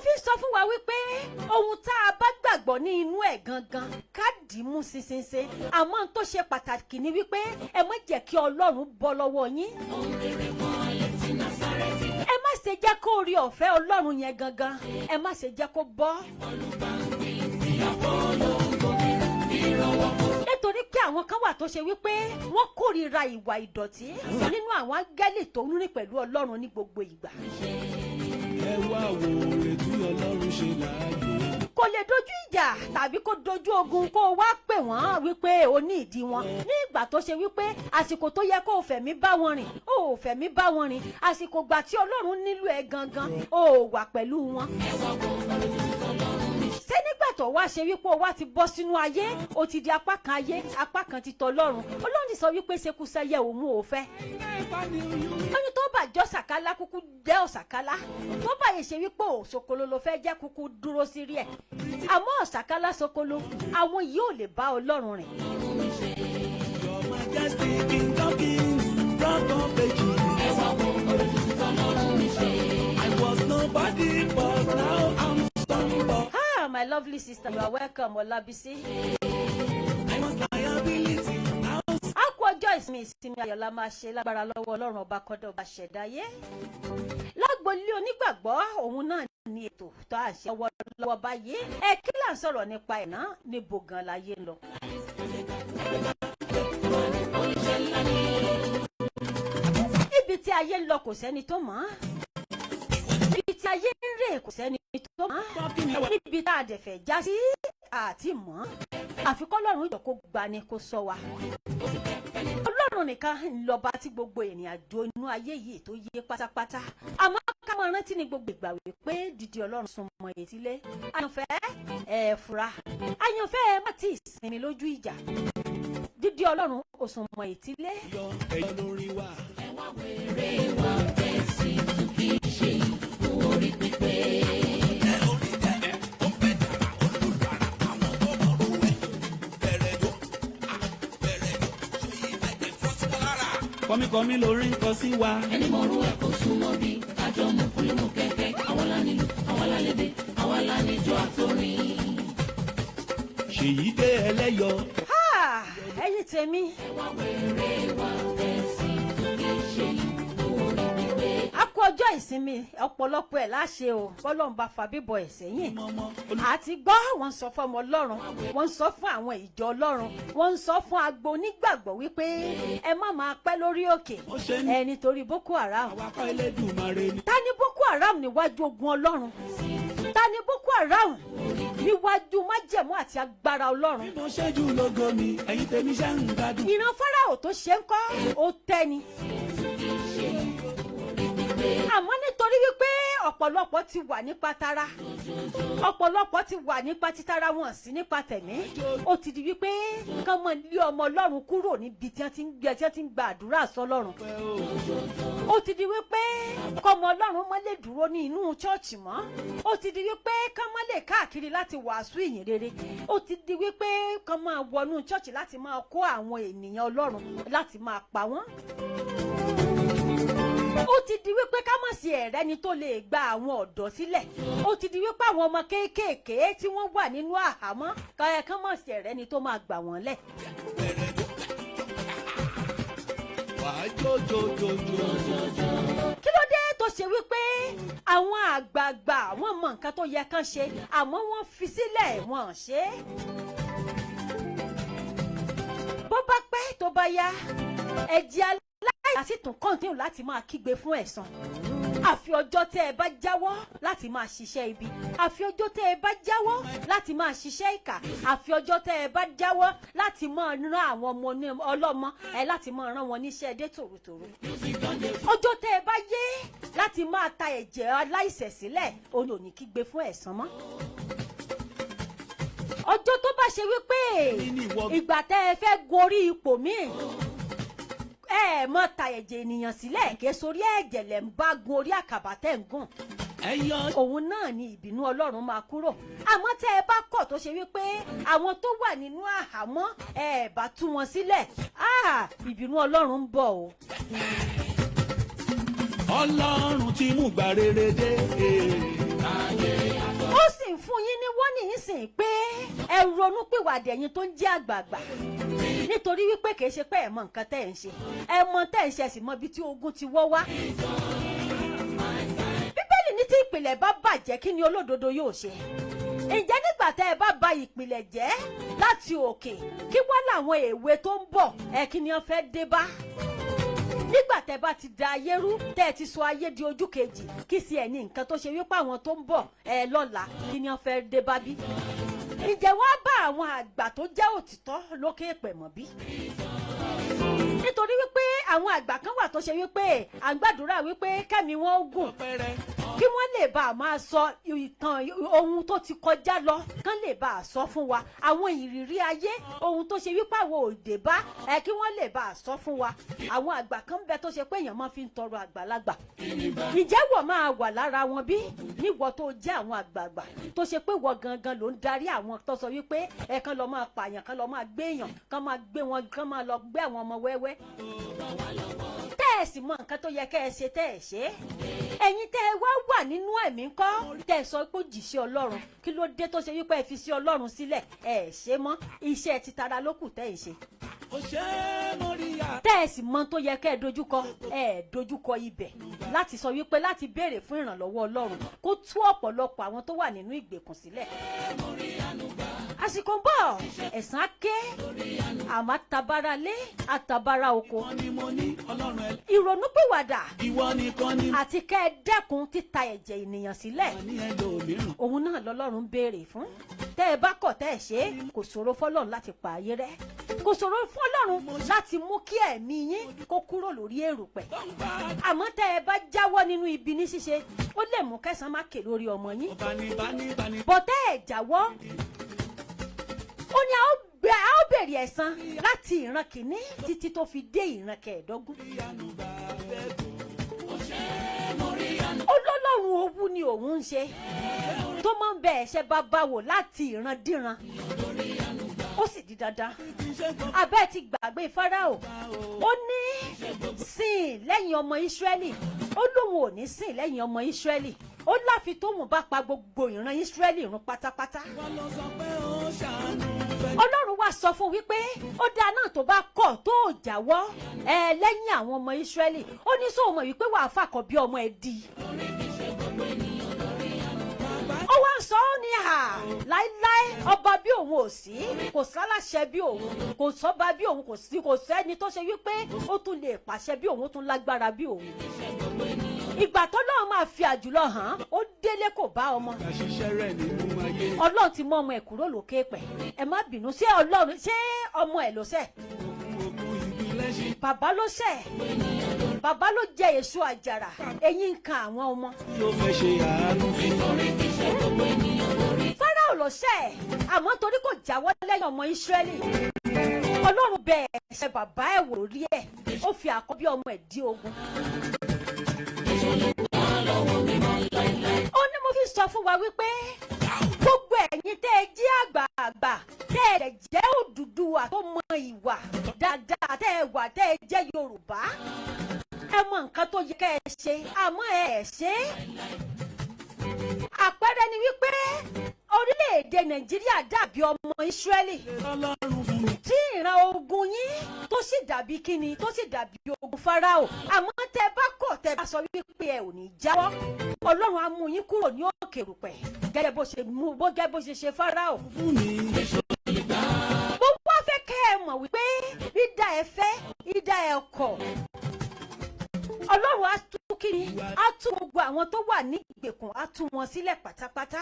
Fi sọ fún wa wípé ohun tá a bá gbàgbọ́ ní inú ẹ̀ gangan ká dì í mú ṣinṣinṣin, àmọ́ tó ṣe pàtàkì ni wípé ẹ má jẹ́ kí Ọlọ́run bọ́ lọ́wọ́ yín. Ẹ má ṣe jẹ́ kó rí ọ̀fẹ́ Ọlọ́run yẹn gangan, ẹ má ṣe jẹ́ kó bọ́. Nítorí pé àwọn kan wà tó ṣe wípé wọ́n kórìíra ìwà ìdọ̀tí nínú àwọn áńgẹ́lì tó ń rìn pẹ̀lú Ọlọ́run ní gbogbo ìgbà. Ẹ wá wo ètò Ọlọ́run ṣe láàyè. Kò lè dojú ìjà tàbí kó dojú ogun kó wá pè wọ́n wípé o ní ìdí wọn. Ní ìgbà tó ṣe wípé àsìkò tó yẹ kó o fẹ̀mí bá wọn rìn, o ò fẹ̀mí bá wọn rìn. Àsìkò gbà tí Ọlọ́run nílò ẹ gangan, o ò wà pẹ̀lú wọn. Ṣé nígbà tó wá ṣe wípé o wá ti bọ́ sínú ayé, o ti di apá kan ayé, apá kan ti t'Ọlọ́run. Ọlọ́run sọ wípé ṣekúṣẹyẹ òun ò fẹ́. Ẹni tó bá jọ sàkálá kúkú jẹ́ ọ̀sàkálá, tó bá yẹ ṣe wípé òṣòkòlò ló fẹ́ jẹ́ kúkú dúró sí rí ẹ̀. Àmọ́ ọ̀sàkálá ṣòkòlò, àwọn yìí ò lè bá Ọlọ́run rìn. Your Majesty, King of Kings, Rock of Ages. Ẹ wá wo oríṣiríṣi Ọlọ́run mi ṣe. I was nobody but now I'm somebody. My lovely sister, you are welcome, Olubisi. I was liability. Ọjọ́ ìsinmi ayọ̀lá máa ṣe lágbára lọ́wọ́ Ọlọ́run ọba kọ́dọ̀ ọba ṣẹ̀dáyé. Lágbo-ilé onígbàgbọ́ òun náà ní ètò tó à ń ṣe lọ́wọ́ báyìí. Kí là ń sọ̀rọ̀ nípa ẹ̀ náà? Níbo gan láyé ń lọ? Ibi tí ayé ń lọ kò sẹ́ni tó mọ̀. Ibi tí ayé ń rè kò sẹ́ni tó mọ̀. Ibi tá a dẹ̀ fẹ́ já sí àti mọ̀. Àfikọ́ Ọlọ́run ìjọ kó gbani kó sọ wa. Ọlọ́run nìkan lọ́ba tí gbogbo ènìyàn àjò inú ayé yìí tó yé pátápátá. Àmọ́ ká máa rántí ní gbogbo ìgbà wípé dídí Ọlọ́run súnmọ́ etílé. Àyànfẹ́ fura. Àyànfẹ́ má ti ìsinmi lójú ìjà. Dídí Ọlọ́run ó súnmọ́ etílé. Ẹ̀yọ́ lórí wa. Ẹ wá wèrè wa tẹ̀sí kì í ṣe orí pípé. kọ́míkọ́mí lórí ń kọ sí wa. ẹni mọ̀rú ẹ̀ kó súnmọ́ bí àjọ mọ̀kúlì mọ̀ kẹ́kẹ́ àwọn lánìlú àwọn lálẹ́dẹ̀ àwọn lánìjọ àtòrin. ṣèyí dé ẹlẹ́yọ. ẹ̀yin tèmi. ẹ wá wèrè wa ẹ̀sìn tó kì í ṣe ìlú orí gbígbé. a kú ọjọ́ ìsinmi ọ̀pọ̀lọpọ̀ ẹ̀ láṣẹ o bọ́lọ́run bá fa bíbọ̀ ẹ̀ sẹ́yìn. àti gbọ́ wọ́n sọ fún ọmọ ọlọ́run wọ́n sọ fún àwọn ìjọ ọlọ́run wọ́n sọ fún agbo onígbàgbọ́ wípé ẹ má máa pẹ́ lórí òkè ẹ nítorí Boko Haram. àwakọ̀ Elédùmarè ni. ta ni Boko Haram níwájú ogun ọlọ́run? ta ni Boko Haram níwájú májẹ̀mú àti agbára ọlọ́run? bí mo ṣe jù lógo mi ẹ̀yin tèmi ṣe ń gbádùn. ìran Fáráò tó ṣe ń kọ́ ó tẹ́ni. àmọ́ nítorí wípé ọ̀pọ̀lọpọ̀ ti wà nípa tara ọ̀pọ̀lọpọ̀ ti wà nípa títara wọn sí nípa tẹ̀mí ó ti di wípé kán mọ ilé ọmọ ọlọ́run kúrò níbi tí wọ́n ti ń gba àdúrà sọ́lọ́run. ó ti di wípé kọ́mọ ọlọ́run mọ́ lè dúró ní inú chọ́ọ̀chì mọ́. ó ti di wípé kán mọ́ lè káàkiri láti wàásù ìyìn rere. ó ti di wípé kán máa wọnú chọ́ọ̀chì láti máa kó àwọn ènìyàn ọlọ́run láti máa pa wọ́n. ó ti di wípé ká mọ̀ sí ẹ̀rẹ́ ni tó lè gba àwọn ọ̀dọ́ sílẹ̀. ó ti di wípé àwọn ọmọ kéékèèké tí wọ́n wà nínú àhámọ́ ká mọ̀ sí ẹ̀rẹ́ ni tó máa gbà wọ́n lẹ̀. kí ló dé tó ṣe wípé àwọn àgbààgbà wọ́n mọ nǹkan tó yẹ kán ṣe àmọ́ wọ́n fi sílẹ̀ wọ́n ṣe é. bó bá pẹ́ tó bá yá ẹ̀jẹ̀ aláìsàn sì tún kọ́ńtínù láti máa kígbe fún ẹ̀san. àfi ọjọ́ tẹ́ ẹ bá jáwọ́ láti máa ṣiṣẹ́ ibi. àfi ọjọ́ tẹ́ ẹ bá jáwọ́ láti máa ṣiṣẹ́ ìkà. àfi ọjọ́ tẹ́ ẹ bá jáwọ́ láti máa rán àwọn ọmọ ọlọ́mọ láti máa rán wọn níṣẹ́ dé tòrótòró. ọjọ́ tẹ́ ẹ bá yé láti máa ta ẹ̀jẹ̀ aláìṣẹ̀ sílẹ̀ òun ò ní kígbe fún ẹ̀san mọ́. ọjọ́ tó bá ṣe wípé ìgbà tẹ́ ẹ fẹ́ gorí ipò míì ẹ mọ ta ẹ̀jẹ̀ ènìyàn sílẹ̀ ké sórí ẹ̀jẹ̀ lẹ̀ ń bá gun orí àkàbà tẹ̀ ń gùn. òun náà ni ìbínú ọlọ́run máa kúrò. àmọ́ tẹ́ ẹ bá kọ̀ tó ṣe wípé àwọn tó wà nínú àhámọ́ ẹ bá tú wọn sílẹ̀ ìbínú ọlọ́run ń bọ̀ o. ọlọ́run ti mú gbà rere dé. ó sì ń fún yín ní wọ́n nísìnyí pé ẹ ronú pìwàdà ẹ̀yin tó ń jẹ́ àgbààgbà. nítorí wípé kìí ṣe pé ẹ mọ nǹkan tẹ́ ẹ̀ ń ṣe ẹ mọ tẹ́ ẹ̀ ń ṣe sì mọ ibi tí ogun ti wọ́ wá. bíbélì ní tí ìpìlẹ̀ bá bàjẹ́ kí ni olódodo yóò ṣe? ǹjẹ́ nígbà tẹ́ ẹ bá ba ìpìlẹ̀ jẹ́ láti òkè kí wọ́n làwọn èwe tó ń bọ̀ kí ni wọ́n fẹ́ dé bá? nígbà tẹ́ bá ti da ayé rú tẹ́ ẹ ti sọ ayé di ojú kejì kí sì ẹ̀ ní nǹkan tó ṣe wípé àwọn tó ń bọ̀ lọ́la kí ni wọ́n fẹ́ dé bá bí? ǹjẹ́ wọ́n bá àwọn àgbà tó jẹ́ òtítọ́ lókè èpè mọ́ bí? nítorí wípé àwọn àgbà kan wà tó ṣe wípé à ń gbàdúrà wípé kẹ́mi wọn ó gùn kí wọ́n lè bá a máa sọ ìtàn ohun tó ti kọjá lọ kán lè bá a sọ fún wa àwọn ìrírí ayé ohun tó ṣe wípé àwọn òde bá kí wọ́n lè bá a sọ fún wa. àwọn àgbà kan bẹ tó ṣe pé èèyàn máa fi ń tọrọ àgbàlagbà. ǹjẹ́ wọ́n máa wà lára wọn bí níwọ̀ tó jẹ́ àwọn àgbààgbà tó ṣe pé wọ́n gangan ló ń darí àwọn tó sọ wípé kán lọ máa pààyàn kán lọ máa gbé èèyàn kán máa gbé wọn kán máa lọ gbé àwọn ọmọ wẹ́wẹ́. tẹ́ ẹ sì mọ nǹkan tó yẹ kẹ́ ẹ ṣe tẹ́ ẹ ṣe. ẹ̀yin tẹ́ ẹ wá wà nínú ẹ̀mí ńkọ́ tẹ́ ẹ sọ pé jìṣẹ́ ọlọ́run kí ló dé tó ṣe wípé ẹ fi sí ọlọ́run sílẹ̀ ẹ ṣe mọ́ iṣẹ́ titara ló kù tẹ́ ẹ ṣe. tẹ́ ẹ sì mọ tó yẹ kẹ́ ẹ dojúkọ dojúkọ ibẹ̀ láti sọ wípé láti béèrè fún ìrànlọ́wọ́ ọlọ́run kó tú ọ̀pọ̀lọpọ̀ àwọn tó wà nínú ìgbèkùn sílẹ̀. àsìkò ń bọ̀ ẹ̀san á ké àmọ́ àtàbára lé àtàbára oko. ìrònúpìwàdà àti kẹ́ ẹ dẹ́kun títa ẹ̀jẹ̀ ènìyàn sílẹ̀ òun náà lọ́lọ́run béèrè fún. tẹ́ ẹ bá kọ̀ tẹ́ ẹ ṣe kò ṣòro fọ́lọ́run láti pa ayé rẹ́ kò ṣòro fọ́lọ́run láti mú kí ẹ̀mí yín kó kúrò lórí èrùpẹ̀. àmọ́ tẹ́ ẹ bá jáwọ́ nínú ibi ní ṣíṣe ó lè mú kẹsàn-án má ké lórí ọmọ yín. bọ́tẹ́ ẹ̀ jáwọ́ ó ní a ó bèrè ẹ̀san láti ìran kìíní títí tó fi dé ìran kẹẹ̀ẹ́dógún. olólùwọ̀n owú ni òun ń ṣe tó máa ń bẹ ẹ̀ṣẹ̀ bàbá wò láti ìran díran ó sì sì di dandan. Abẹ́ ti gbàgbé Fáráò, ó ní sìn lẹ́yìn ọmọ Ísírẹ́lì, ó lóun ò ní sìn lẹ́yìn ọmọ Ísírẹ́lì, ó láfi tóun bá pa gbogbo ìran Ísírẹ́lì run pátápátá. Ọlọ́run wá sọ fún wípé ó dáa náà tó bá kọ̀ tó jáwọ́ lẹ́yìn àwọn ọmọ Ísírẹ́lì, ó ní sóò mọ̀ wípé wàá fàkọ̀ bí ọmọ ẹ̀ di. Ó wá ń sọ ọ́ ní láíláí ọba bí òun ò sí, kò sáláṣẹ bí òun, kò sọ́ba bí òun, kò sẹ́ni tó ṣe wípé ó tún lè pàṣẹ bí òun, ó tún lágbára bí òun. Ìgbà tó náà máa fi àjùlọ hàn, ó délé kò bá ọmọ. Ọlọ́run ti mú ọmọ ẹ̀ kúrò lókè pẹ̀. Ẹ má bínú, ṣé Ọlọ́run ṣé ọmọ ẹ̀ ló ṣẹ̀? Bàbá ló ṣẹ̀. Bàbá ló jẹ èso àjàrà, eyín ń kan àwọn ọmọ. Fáráò ló ṣẹ̀, àmọ́ torí kò jáwọ́ lẹ́yìn ọmọ Ísírẹ́lì. Ọlọ́run bẹ̀ ẹ̀ṣẹ̀ bàbá ẹ̀ wò rí ẹ̀, ó fi àkọ́bí ọmọ ẹ̀ dí ogun. Ó ní mo fi sọ fún wa wípé gbogbo ẹ̀yin tẹ́ ẹ jí àgbààgbà, tẹ́ ẹ jẹ́ Odùduwà tó mọ ìwà dáadáa, tẹ́ ẹ wà, tẹ́ ẹ jẹ́ Yorùbá, ẹ mọ nǹkan tó yẹ kẹ́ ẹ ṣe, àmọ́ ẹ ṣe. Àpẹẹrẹ ni wípé orílẹ̀-èdè Nàìjíríà dàbí ọmọ Ísírẹ́lì tí ìran ogun yín tó sì dàbí kíni, tó sì dàbí ogun Fáráò, àmọ́ tẹ́ bá kọ̀, tẹ́ bá sọ wípé ẹ ò ní jáwọ́, Ọlọ́run á mú yín kúrò ní òkè rùpẹ̀ gẹ́gẹ́ bó ṣe ṣe Fáráò. Mo wá fẹ́ kẹ́ ẹ mọ̀ wípé ìdá ẹ fẹ́, ìdá ẹ kọ̀, Ọlọ́run á tú kíni, á tú gbogbo àwọn tó wà ní ìgbèkùn, á tú wọn sílẹ̀ pátápátá.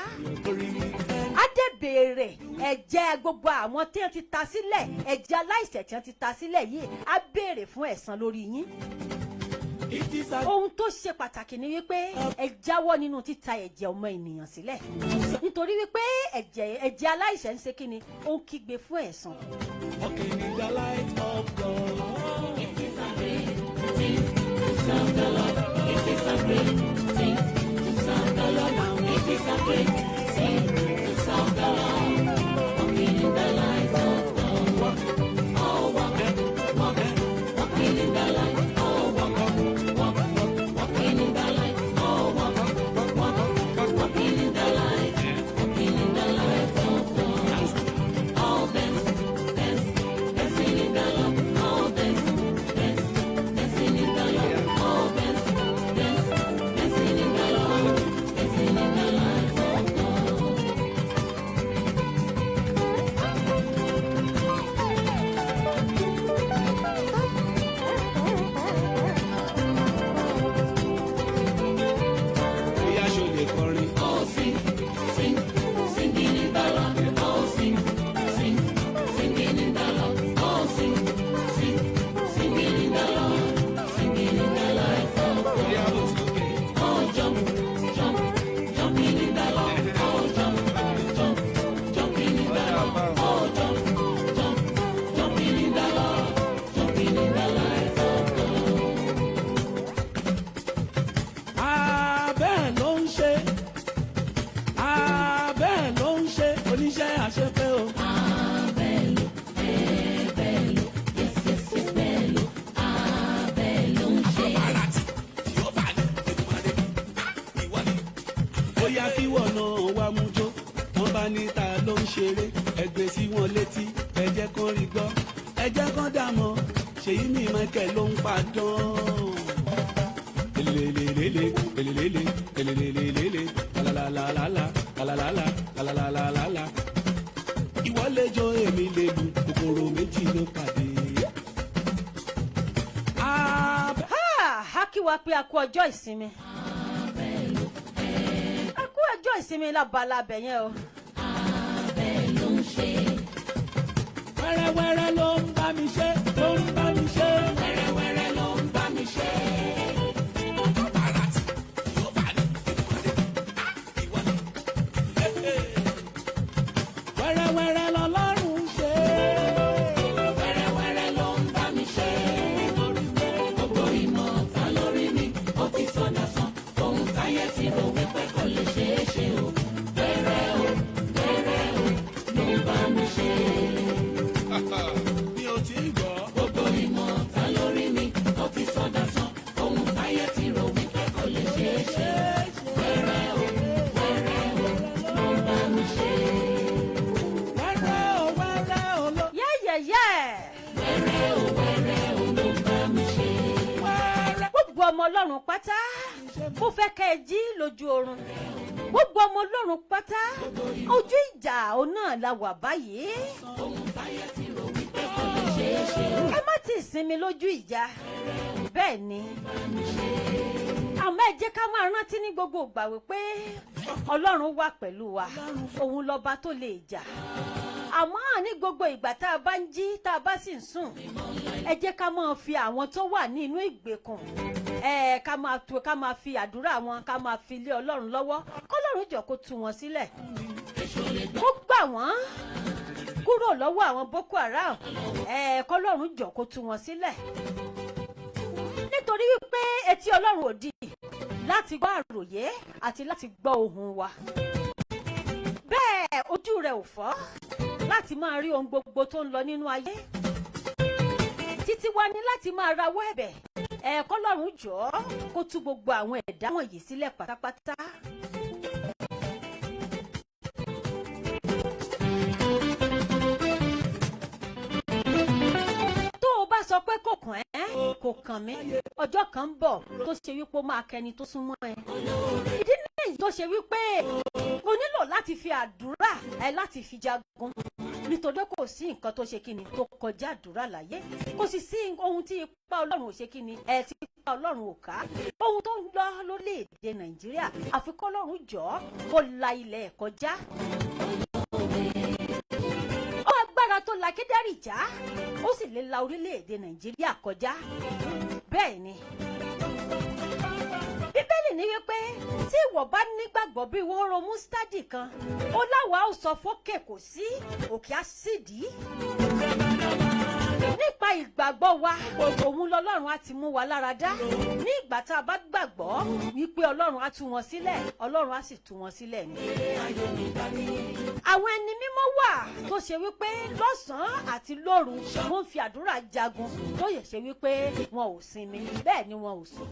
Á dẹ̀ béèrè ẹ̀jẹ̀ gbogbo àwọn tí wọ́n ti ta sílẹ̀, ẹ̀jẹ̀ aláìṣẹ̀ tí wọ́n ti ta sílẹ̀ yìí, á béèrè fún ẹ̀san lórí yín. Ohun tó ṣe pàtàkì ni wípé ẹ jáwọ́ nínú títa ẹ̀jẹ̀ ọmọ ènìyàn sílẹ̀, nítorí wípé ẹ̀jẹ̀ aláìṣẹ̀ ń ṣe kíni, ó ń kígbe fún ẹ̀san. Serve the Lord, it is a great thing to serve the Lord. It is a great thing to serve the Lord. Walking in the light of God. Oh, walking in the light. Oh, walking in the light. Oh, walking in the light. Walking in the light of God. All dancing in the Lord. All dancing in the Lord. ṣeré ẹgbẹ́ sí wọn létí ẹ jẹ́ kán rí gbọ́ ẹ jẹ́ kán dà mọ́ ṣèyí mi Michael ló ń padàn. elelelele elelele elelelele lalalala lalalala lalalala ìwọ lè jó èmi lè lu kòkòrò méjì ló pàdé. a kí wa pé a kú ọjọ́ ìsinmi a kú ọjọ́ ìsinmi lábalábẹ̀ yẹn o. wẹ́rẹ́wẹ́rẹ́ ló ń bá mi ṣe ló ń bá mi ṣe. wẹ́rẹ́wẹ́rẹ́ ló ń bá mi ṣe. wẹ́rẹ́wẹ́rẹ́ lọ́lọ́run ṣe. wẹ́rẹ́wẹ́rẹ́ ló ń bá mi ṣe. gbogbo ìmọ̀ ta lórí mi ó ti sọdá sàn ohun táyé ti rò wípé kò lè ṣeé ṣe o. wẹ́rẹ́ o ló ń bá mi ṣe. fẹ́ kẹ́ ẹ jí lójú oorun gbogbo ọmọ Ọlọ́run pátá ojú ìjà òun náà la wà báyìí. Ẹ má ti sinmi lójú ìjà bẹ́ẹ̀ ni àmọ́ ẹ jẹ́ ká máa rántí ní gbogbo ìgbà wípé Ọlọ́run wà pẹ̀lú wa, òun lọ́ba tó lè jà. Àmọ́ ní gbogbo ìgbà tá a bá ń jí tá a bá sì ń sùn ẹ jẹ́ ká máa fi àwọn tó wà nínú ìgbèkùn ká máa fi àdúrà wọn ká máa fi lé Ọlọ́run lọ́wọ́ k'Ọlọ́run jọ kó tú wọn sílẹ̀ kó gbà wọ́n kúrò lọ́wọ́ àwọn Boko Haram k'Ọlọ́run jọ kó tú wọn sílẹ̀ nítorí wípé etí Ọlọ́run ò di láti gbọ́ àròyé àti láti gbọ́ ohùn wa bẹ́ẹ̀ ojú rẹ̀ ò fọ́ láti máa rí ohun gbogbo tó ń lọ nínú ayé títí wa ní láti máa rawọ́ ẹ̀bẹ̀ k'Ọlọ́run jọ̀ọ́ kó tú gbogbo àwọn ẹ̀dá wọ̀nyí sílẹ̀ pátápátá. tó o bá sọ pé kò kàn ẹ́ kò kàn mí ọjọ́ kan ń bọ̀ tó ṣe wípé ó máa kẹni tó súnmọ́ ẹ. ìdí nìyí tó ṣe wípé o nílò láti fi àdúrà láti fi jagun nítorí kò sí nǹkan tó ṣe kíni tó kọjá àdúrà láyé kò sì sí ohun tí ipa Ọlọ́run ò ṣe kíni tí ipa Ọlọ́run ò ká ohun tó ń lọ lórílẹ̀‐èdè Nàìjíríà àfi k'Ọlọ́run jọ̀ọ́ kó la ilẹ̀ kọjá. Ó agbára tó la Kédárì já ó sì lè la orílẹ̀‐èdè Nàìjíríà kọjá bẹ́ẹ̀ ni. Bíbélì ní wípé tí ìwọ bá nígbàgbọ́ bí wóró mustadi kan ó láwa ó sọ fókè kò sí òkè á sì dí. Nípa ìgbàgbọ́ wa òun lọ́lọ́run á ti mú wa lára dá ní ìgbà tá a bá gbàgbọ́ wípé Ọlọ́run á tú wọn sílẹ̀ Ọlọ́run á sì tú wọn sílẹ̀ ni. Àwọn ẹni mímọ́ wà tó ṣe wípé lọ́sàn-án àti lóru wọ́n fi àdúrà jagun tó yẹ ṣe wípé wọn ò sinmi bẹ́ẹ̀ ni wọn ò sùn.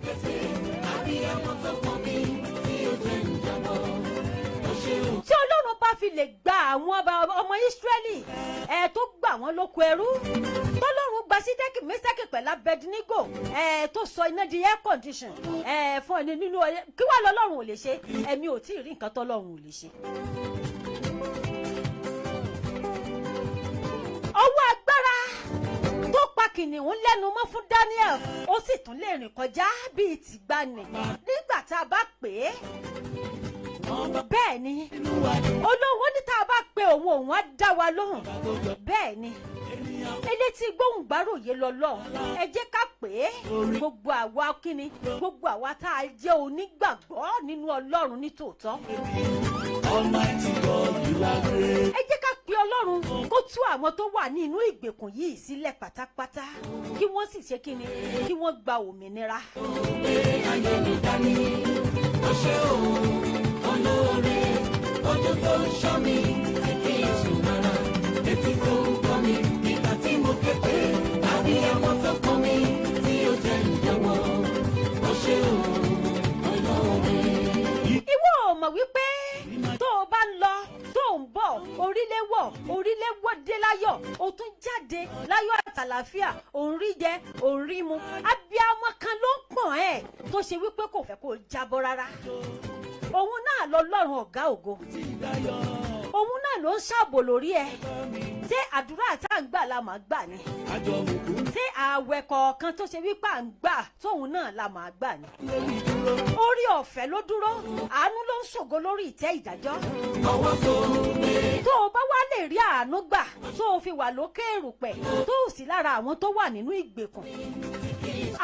Tí Ọlọ́run bá fi lè gba àwọn ọmọ Ísírẹ́lì tó gbà wọ́n lóko ẹrú tọ́lọ́run gba Sídẹ́kì Méṣákì pẹ̀lú Abẹ́dínígò tó sọ iná di air condition fún ẹni nínú kí wàá lọ́lọ́run ò lè ṣe ẹ̀mí ò tí ì rí nǹkan tọ́lọ́run ò lè ṣe. Ọwọ́ agbára tó pa kìnìún lẹ́nu mọ́ fún Daniel ó sì tún lè rìn kọjá bíi tìgbàanì nígbà tá a bá pè é. Bẹ́ẹ̀ ni Olóhùn ní tá a bá pe òun á dá wa lóhùn bẹ́ẹ̀ ni elétí gbóhùngbáròyé lọ́lọ́run ẹ jẹ́ ká pè é gbogbo àwa kíni gbogbo àwa tá a jẹ́ onígbàgbọ́ nínú Ọlọ́run ní tòótọ́. Ẹ jẹ́ ká pe Ọlọ́run kó tú àwọn tó wà ní inú ìgbèkùn yìí sílẹ̀ pátápátá kí wọ́n sì ṣe kíni kí wọ́n gba òmìnira. Olóore ojú tó ń ṣọ́ mi kí n sùn rárá etí tó ń gbọ́ mi nígbà tí mo képe àbí ẹ̀wọ̀n tó kọ́ mi tí ó jẹ́ ìjọwọ́ ó ṣe olóore. Ìwọ ò mọ̀ wípé tó o bá ń lọ tó ń bọ̀ orílẹ̀ wọ̀ dé láyọ̀ o tún jáde láyọ̀ àtàlàfíà òun rí jẹ òun rí mu abiyamọ kan ló ń pọ̀n ẹ̀ tó ṣe wípé kò fẹ́ kó o jábọ́ rárá. Òun náà lọ́lọ́run ọ̀gá ògo òun náà ló ń ṣàbò lórí ẹ ṣé àdúrà tá à ń gbà la máa gbà ni ṣé ààwẹ̀ kọ̀ọ̀kan tó ṣe wípé à ń gbà tóun náà la máa gbà ni orí ọ̀fẹ́ ló dúró àánú ló ń ṣògo lórí ìtẹ́ ìdájọ́ tó o bá wá lè rí àánú gbà tó o fi wà lókè èrùpẹ̀ tó o sì lára àwọn tó wà nínú ìgbèkùn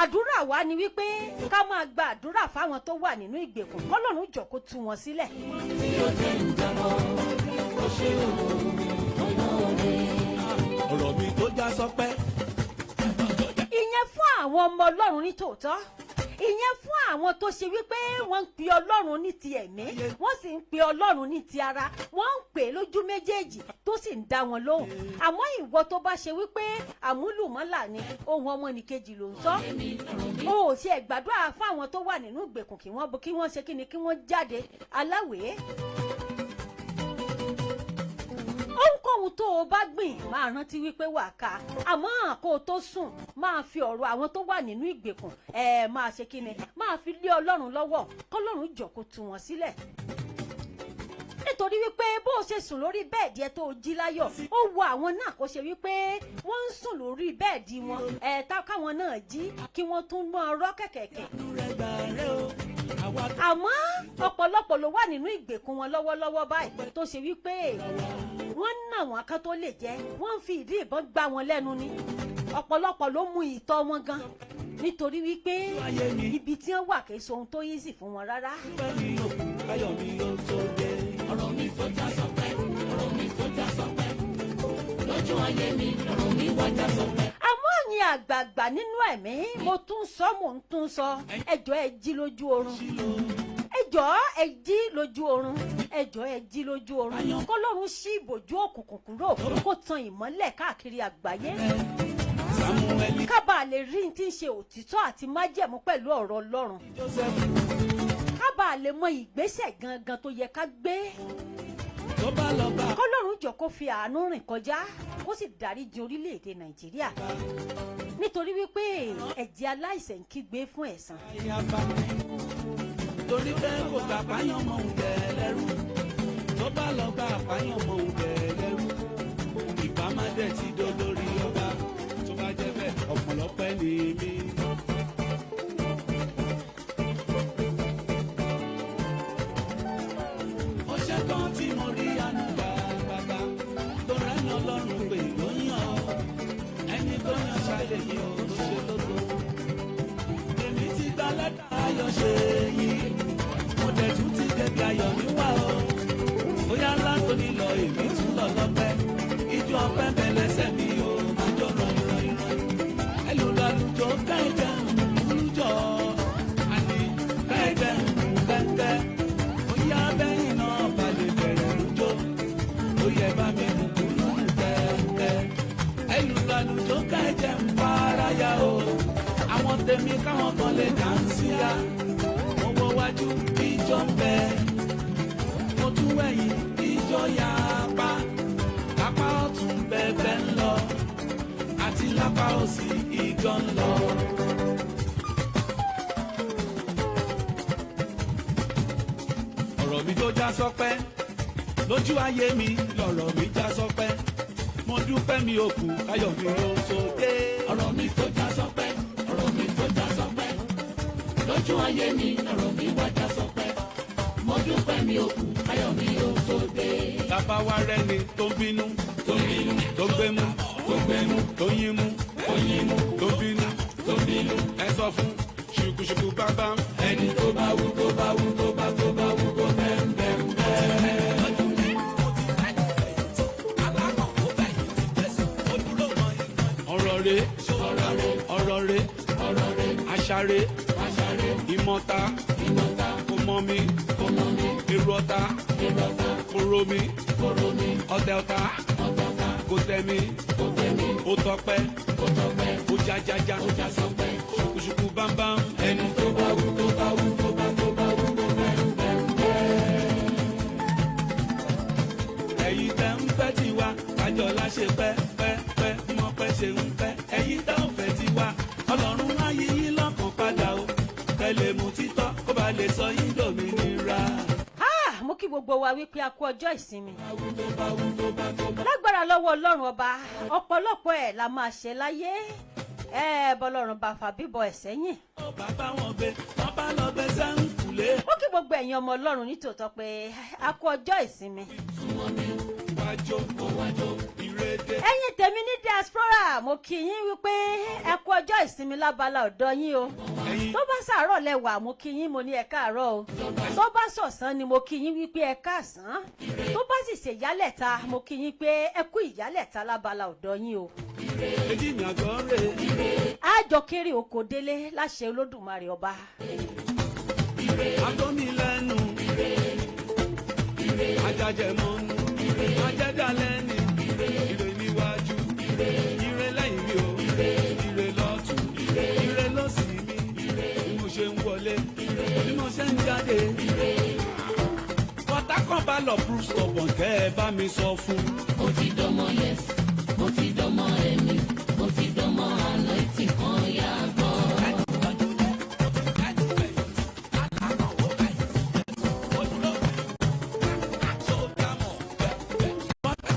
àdúrà wa ni wípé ká máa gba àdúrà fáwọn tó wà nínú ìgbèkùn k'Ọlọ́run jọ kó tú wọn sílẹ̀. ọ̀rọ̀ mi tó já sọpẹ́. Ìyẹn fún àwọn ọmọ Ọlọ́run ní tòótọ́ ìyẹn fún àwọn tó ṣe wípé wọ́n ń pe Ọlọ́run ní ti ẹ̀mí wọ́n sì ń pe Ọlọ́run ní ti ara wọ́n ń pè lójú méjèèjì tó sì ń dá wọn lóhùn àmọ́ ìwọ tó bá ṣe wípé àmúlùmọ́là ni ohun ọmọnìkejì ló ń sọ o ò tiẹ̀ gbàdúrà fún àwọn tó wà nínú ìgbèkùn kí wọ́n ṣe kíni kí wọ́n jáde aláwèé. ohun tó o bá gbìn máa rántí wípé wà ká, àmọ́ kó o tó sùn máa fi ọ̀rọ̀ àwọn tó wà nínú ìgbèkùn máa ṣe kíni, máa fi lé Ọlọ́run lọ́wọ́ k'Ọlọ́run jọ̀ọ́ kó tú wọn sílẹ̀. Nítorí wípé bó o ṣe sùn lórí bẹ́ẹ̀dì ẹ tó o jí láyọ̀, ó wo àwọn náà kó ṣe wípé wọ́n ń sùn lórí bẹ́ẹ̀dì wọn káwọn náà jí kí wọ́n tún mọ́ ọ̀rọ̀ kẹ̀kẹ̀kẹ̀. Àmọ́ ọ̀pọ̀lọpọ̀ ló wà nínú ìgbèkùn wọn lọ́wọ́lọ́wọ́ báyìí tó ṣe wípé wọ́n ń nà wọ́n kan tó lè jẹ, wọ́n ń fi ìdí ìbọn gbá wọn lẹ́nu ni. Ọ̀pọ̀lọpọ̀ ló mu ìtọ́ wọn gan nítorí wípé ibi tí wọ́n wà kì í ṣe ohun tó easy fún wọn rárá. Ọ̀rọ̀ mi tó já sọpẹ́, ọ̀rọ̀ mi tó já sọpẹ́, lójú ayé mi ọ̀rọ̀ mi wá já sọpẹ́. Àmọ́ ẹ̀yin àgbààgbà nínú ẹ̀mí, mo tún sọ mò ń tún sọ, ẹ jọ̀ọ́ ẹ jí lójú oorun, ẹ jọ̀ọ́ ẹ jí lójú oorun, ẹ jọ̀ọ́ ẹ jí lójú oorun, k'Ọlọ́run ṣí ìbòjú òkùnkùn kúrò kó tan ìmọ́lẹ̀ káàkiri àgbáyé. Kábà lè rí tí ń ṣe òtítọ́ àti májẹ̀mú pẹ̀lú ọ̀rọ̀ Ọlọ́run. Kábà lè mọ ìgbésẹ̀ gangan tó yẹ ká gbé. K'Ọlọ́run jọ̀ọ́ kó fi àánú rìn kọjá kó sì dáríjì orílẹ̀-èdè Nàìjíríà. Nítorí wípé ẹ̀jẹ̀ aláìṣẹ̀ ń kígbe fún ẹ̀san. Torí pé kò gbà pààyàn mọ òun bẹ́ẹ̀ lẹ́rù, tó bá lọ gbà pààyàn mọ òun bẹ́ẹ̀ lẹ́rù, ìbá má dẹ̀ ti dó lórí ọba, tó bá jẹ́ bẹ́ẹ̀ ọ̀pọ̀lọpẹ́ ni mí. Ó ṣe tán tí mo rí àánú gbà bàbá, tó rẹ́ni Ọlọ́run pè ló yàn, ẹni tó yàn ṣáìlè mi ò ṣe lógo. Èmi ti gba lẹ́tà ayọ̀ ṣe yìí, mo dẹ̀ tún ti débi ayọ̀ mi wá o. Bóyá látòní lọ èmi tún lọ lọ́pẹ́, ijó ọpẹ́ bẹ̀ lẹ́sẹ̀ mi ò máa jó rọ̀yìn. Ẹlòlálùjọ kẹ́ẹ̀dẹ̀ ńlújọ, àní kẹ́ẹ̀dẹ̀ ńbẹ́ńbẹ́. Bóyá bẹ́yìn náà balẹ̀ bẹ̀rẹ̀ lójó, ó yẹ bá mi mú kúrú kẹ́ẹ̀kẹ́. Ẹlòlálùjọ kẹ́ẹ̀dẹ̀ ń fárayá o, àwọn tèmi káwọn kan lè dáńsíá. Mo wọ wájú ìjọ ń bẹ, mo tún wẹ̀yìn ìjọ yá apá. Lápá ọ̀tún bẹ́ẹ̀ ń lọ, àti lápá òsì ìjọ ń lọ. Ọ̀rọ̀ mi tó já sọpẹ́, lójú ayé mi lọ̀rọ̀ mi já sọpẹ́. Mo dúpẹ́ mi ò kú, káyọ̀ mi ò tó dé. Ọ̀rọ̀ mi tó já sọpẹ́, ọ̀rọ̀ mi tó já sọpẹ́, lójú ayé mi ọ̀rọ̀ mi wá já sọpẹ́. Mo dúpẹ́ mi ò kú, káyọ̀ mi ò tó dé. Bàbá wa rẹ́ni tó ń bínú, tó ń bínú, tó ń gbémú, tó ń gbémú, tó ń yínmú, tó ń yínmú, tó ń bínú, tó ń bínú. Ẹ sọ fún ṣùkùṣùkù bàbá. Ẹni tó bá wú tó bá wú tó bá wú kó bẹ́ẹ̀. Ọ̀rọ̀ rẹ̀, àṣà rẹ̀, ìmọ̀ta, kò mọ̀ mi, èrò ọ̀tá, kò ro mi, ọ̀tẹ̀ ọ̀tá, kò tẹ̀ mi, ó tọpẹ́, ó jájájá, ṣùkùṣùkù bámbám. Ẹni tó bá wú tó bá wú tó bá wú kó bẹ́ẹ̀. Ẹ̀yin tẹ́ ń fẹ́ tiwa, kájọ láṣẹ pẹ́, mọ̀ pẹ́ ṣe ń fẹ́. Ẹ̀yin tẹ́ ń fẹ́ tiwa, Ọlọ́run á yí yín lọ́kàn padà o. Tẹ́lẹ̀ mú títọ́ kó ba lè sọ yín dòmìnira. Mo kí gbogbo wa wípé a kú ọjọ́ ìsinmi. Lágbára lọ́wọ́ Ọlọ́run ọba, ọ̀pọ̀lọpọ̀ ẹ̀ la máa ṣe láyé. Bọ́lọ́run bá fa bíbọ ẹ̀ sẹ́yìn. Bàbá wọn gbé, bàbá lọ gbé sẹ́ńkùlé. Mo kí gbogbo ẹ̀yin ọmọ Ọlọ́run nítòótọ́ pé a kú ọjọ́ ìsinmi. Ẹ̀yin tèmi ní diaspora, mo kí yín wípé ẹ kú ọjọ́ ìsinmi lábala ọ̀dọ̀ yín o. Tó bá sàárọ̀ lẹ́wà, mo kí yín mo ní ẹ káàárọ̀ o. Tó bá sọ̀sán ni mo kí yín wípé ẹ káàsán. Tó bá sì ṣe ìyálẹ̀ta, mo kí yín pé ẹ kú ìyálẹ̀ta lábala ọ̀dọ̀ yín o. Èjì mi àgọ́ rè. Àjọ kéré oko délé láṣẹ Olódùmarè ọba. Agbómi lẹ́nu, ajajẹmọ́nu, ajẹ́dálẹ́ni, ire níwájú, ire lẹ́yìn mi o, ire lọ́tún, ire lósì mi, bí mo ṣe ń wọlé, bí mo ṣe ń jáde. Pọ̀tàkó kan bá lọ prove stubborn kẹ́ ẹ bá mi sọ fún. Mo ti dọmọ yes, mo ti dọmọ ẹ̀mí, mo ti dọmọ àná tí kan yá gbọ́.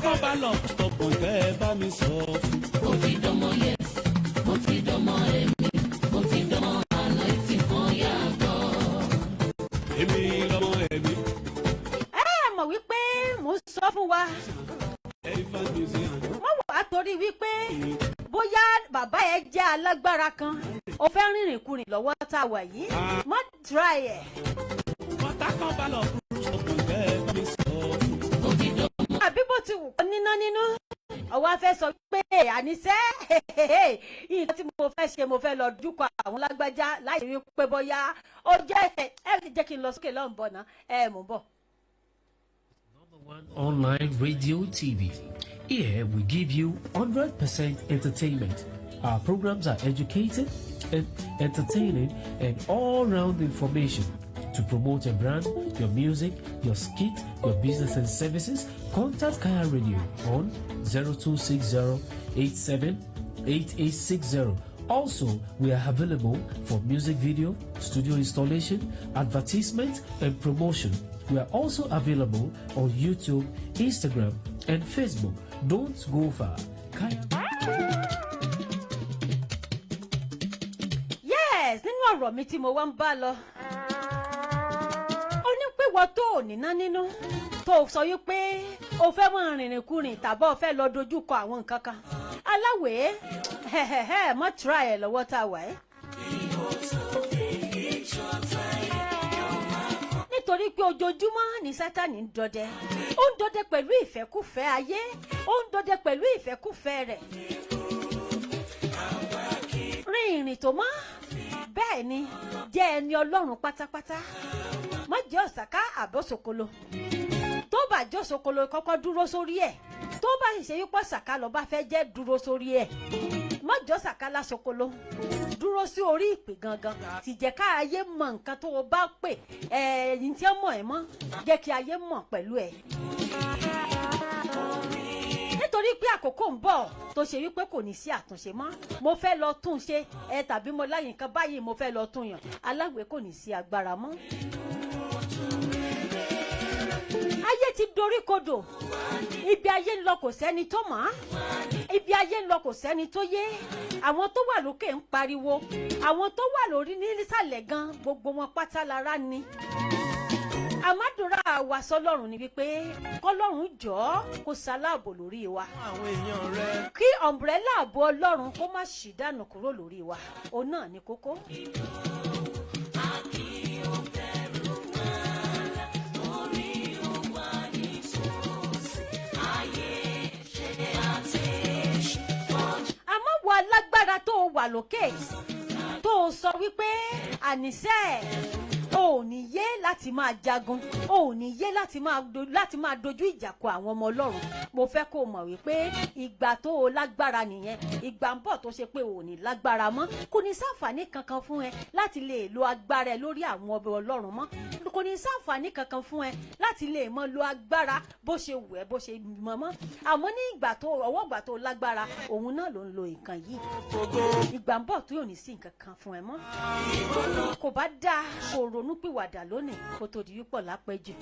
Kan bá lọ stubborn kẹ́ ẹ bá mi sọ fún. Mo ti dọmọ yes, mo ti dọmọ ẹ̀mí, mo ti dọmọ àná tí kan yá gbọ́. Èmi lọmọ ẹ̀mí. Mọ̀ wípé mo ń sọ fún wa. Wọ́n wà á torí wípé bóyá bàbá ẹ jẹ́ alágbára kan ó fẹ́ rìnrìn kurìn lọ́wọ́ tá a wà yìí má try ẹ̀. Bọ́tà kan bá lọ prove stubborn kẹ́ ẹ bá mi sọ fún. Mo ti dọmọ. Àbí bó ti wù kó níná nínú ọwọ́ afẹ́ sọ pé àníṣe nǹkan tí mo fẹ́ ṣe mo fẹ́ lọ dúkọ̀ àwọn lágbájá láì rí pé bóyá ó jẹ́ kí n lọ sókè lọ́nà bọ̀ náà mò ń bọ̀. One online radio TV. Here we give you 100% entertainment. Our programs are educative and entertaining and all-round information. To promote your brand, your music, your skit, your business and services, contact Kaya Radio on 0260-878860. Also, we are available for music video, studio installation, advertisement, and promotion. We are also available on YouTube, Instagram, and Facebook. Don't go far. Yes, nínú ọ̀rọ̀ mi tí mo wá ń bá lọ. Ó ní pé wọ́n tó níná nínú tó sọ yí pé o fẹ́ mọ rìnrìn kurìn tàbí o fẹ́ lọ dojúkọ àwọn nǹkan kan. Aláwẹ̀ mọ́ try ẹ̀ lọ́wọ́ tá a wà ẹ́. Nítorí pé ojoojúmọ́ ni Sátánì ń dọdẹ. Ó ń dọdẹ pẹ̀lú ìfẹ́kúfẹ́ ayé. Ó ń dọdẹ pẹ̀lú ìfẹ́kúfẹ́ rẹ̀. Rin ìrìn tó mọ́. Bẹ́ẹ̀ ni jẹ́ ẹni Ọlọ́run pátápátá. Má jẹ́ ọ̀sàká àbọ̀sòkolo. Tó bá jẹ́ òsòkolo kọ́kọ́ dúró sórí ẹ̀. Tó bá ṣe yípo ṣàká lọ bá fẹ́ jẹ́ dúró sórí ẹ̀. Má jẹ́ ọ̀sàká lásòkolo. Dúró sí orí ìpè gangan ti jẹ́ ká ayé mọ nǹkan tó o bá pè ẹ̀yìn tí ó mọ̀ ẹ́ mọ́ jẹ́ kí ayé mọ̀ pẹ̀lú ẹ̀. Nítorí pé àkókò ń bọ̀ tó ṣe wípé kò ní sí àtúnṣe mọ́ mo fẹ́ lọ tún ṣe tàbí mo láyé nǹkan báyìí mo fẹ́ lọ tún yàn aláwẹ̀ kò ní sí agbára mọ́. Ayé ti dorí kodò ibi ayé ń lọ kò sẹ́ni tó mọ̀ ibi ayé ń lọ kò sẹ́ni tó yé àwọn tó wà lókè ń pariwo àwọn tó wà lórí nísàlẹ̀ gan gbogbo wọn pátá lára ni. Àmàdúrà wa sọ́lọ́run ni wípé kọ́lọ́run jọ̀ọ́ kó ṣaláàbò lórí wa. àwọn èèyàn rẹ̀. Kí ọ̀mbrẹ́là ààbò Ọlọ́run kó má ṣì dànù kúrò lórí wa òun náà ni kókó. Àmọ́ wo alágbára tó wà lókè tó sọ wípé àníṣe o ò ní yé láti máa jagun o ò ní yé láti máa dojú ìjà kọ àwọn ọmọ Ọlọ́run mo fẹ́ kó o mọ̀ wípé ìgbà tó o lágbára nìyẹn ìgbà ń bọ̀ tó ṣe pé o ò ní lágbára mọ́ kò ní ṣàǹfààní kankan fún ẹ láti lè lo agbára ẹ lórí àwọn ọmọ Ọlọ́run mọ́ kò ní ṣàǹfààní kankan fún ẹ láti lè mọ lo agbára bó ṣe wù ẹ́ bó ṣe mọ̀ mọ́ àmọ́ ní ìgbà tó ọwọ́ ìgbà tó lágbára òun náà ló ń lo nǹkan yìí ìgbà ń bọ̀ tó yóò ní sí nǹkan kan fún ẹ mọ́ kò bá dáa kò ronú pìwàdà lónìí kó tó di wípọ̀ lápẹ́jù.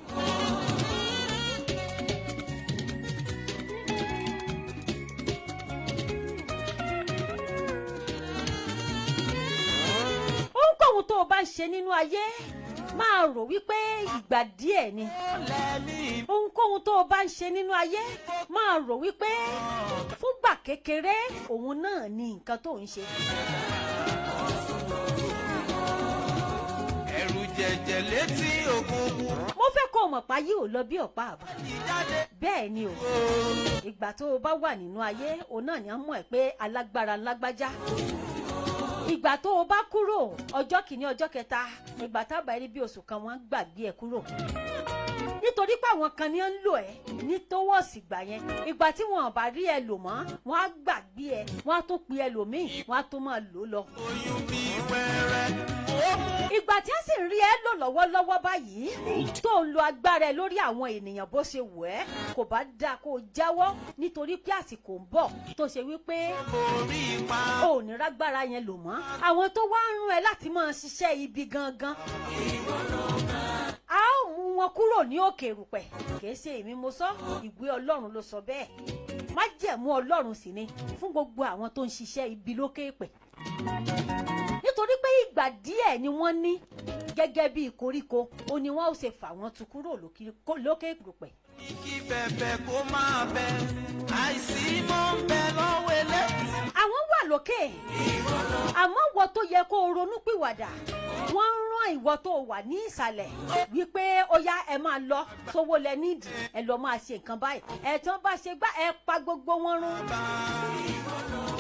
ohunkóhun tó o bá ń ṣe nínú ayé máa rò wípé ìgbà díẹ̀ ni ohunkóhun tó o bá ń ṣe nínú ayé máa rò wípé fúngbà kékeré òun náà ni nǹkan tó ń ṣe. ẹ̀rù jẹ̀jẹ̀ létí òkun. mo fẹ́ kó o mọ̀ pa yìí ò lọ bí ọ̀pá àbá. bẹ́ẹ̀ ni o ìgbà tó o bá wà nínú ayé òun náà ni a mọ̀ ẹ́ pé alágbára lágbájá. ìgbà tó o bá kúrò ọjọ́ kìíní ọjọ́ kẹta ìgbà tábà rí bí oṣù kan wọ́n gbàgbé ẹ kúrò. nítorí pé àwọn kan ní ń lò ẹ́ ní tówọ́ọ̀sì gbà yẹn ìgbà tí wọn bá rí ẹ lò mọ́ wọ́n á gbàgbé ẹ wọ́n á tún pe ẹlòmíì wọ́n á tún máa lò lọ. oyún bí wẹ́rẹ́ ó ìgbà tí a sì ń rí ẹ lò lọ́wọ́lọ́wọ́ báyìí tó ń lo agbára ẹ lórí àwọn ènìyàn bó ṣe wù ẹ́, kò bá dáa kó o jáwọ́, nítorí pé àsìkò ń bọ̀ tó ṣe wípé ò ní rágbára yẹn lò mọ́. àwọn tó wá ń rún ẹ láti máa ṣiṣẹ́ ibi gangan, a ó mú wọn kúrò ní òkè erùpẹ̀. kìí ṣe èmi mo sọ, ìwé Ọlọ́run ló sọ bẹ́ẹ̀. májẹ̀mú Ọlọ́run sì ni fún gbogbo àwọn tó ń ṣiṣẹ́ ibi lókè èpẹ̀, nítorí pé ìgbà díẹ̀ ni wọ́n ní gẹ́gẹ́ bí ìkoríko, ó ní wọ́n ó ṣe fà wọ́n tu kúrò lókè erùpẹ̀. kí bẹ̀bẹ̀ kó máa bẹ àìsí mọ́ ń bẹ lọ́wọ́ ẹlẹ́dùn. àwọn wà lókè, àmọ́ ìwọ tó yẹ kó o ronú pìwàdà, wọ́n ń rán ìwọ tó wà ní ìsàlẹ̀ wípé ó yá ẹ máa lọ sówó lẹ nídìí, ẹ lọ máa ṣe nǹkan báyìí, ẹ tán bá ṣe gbá ẹ pa gbogbo wọn run.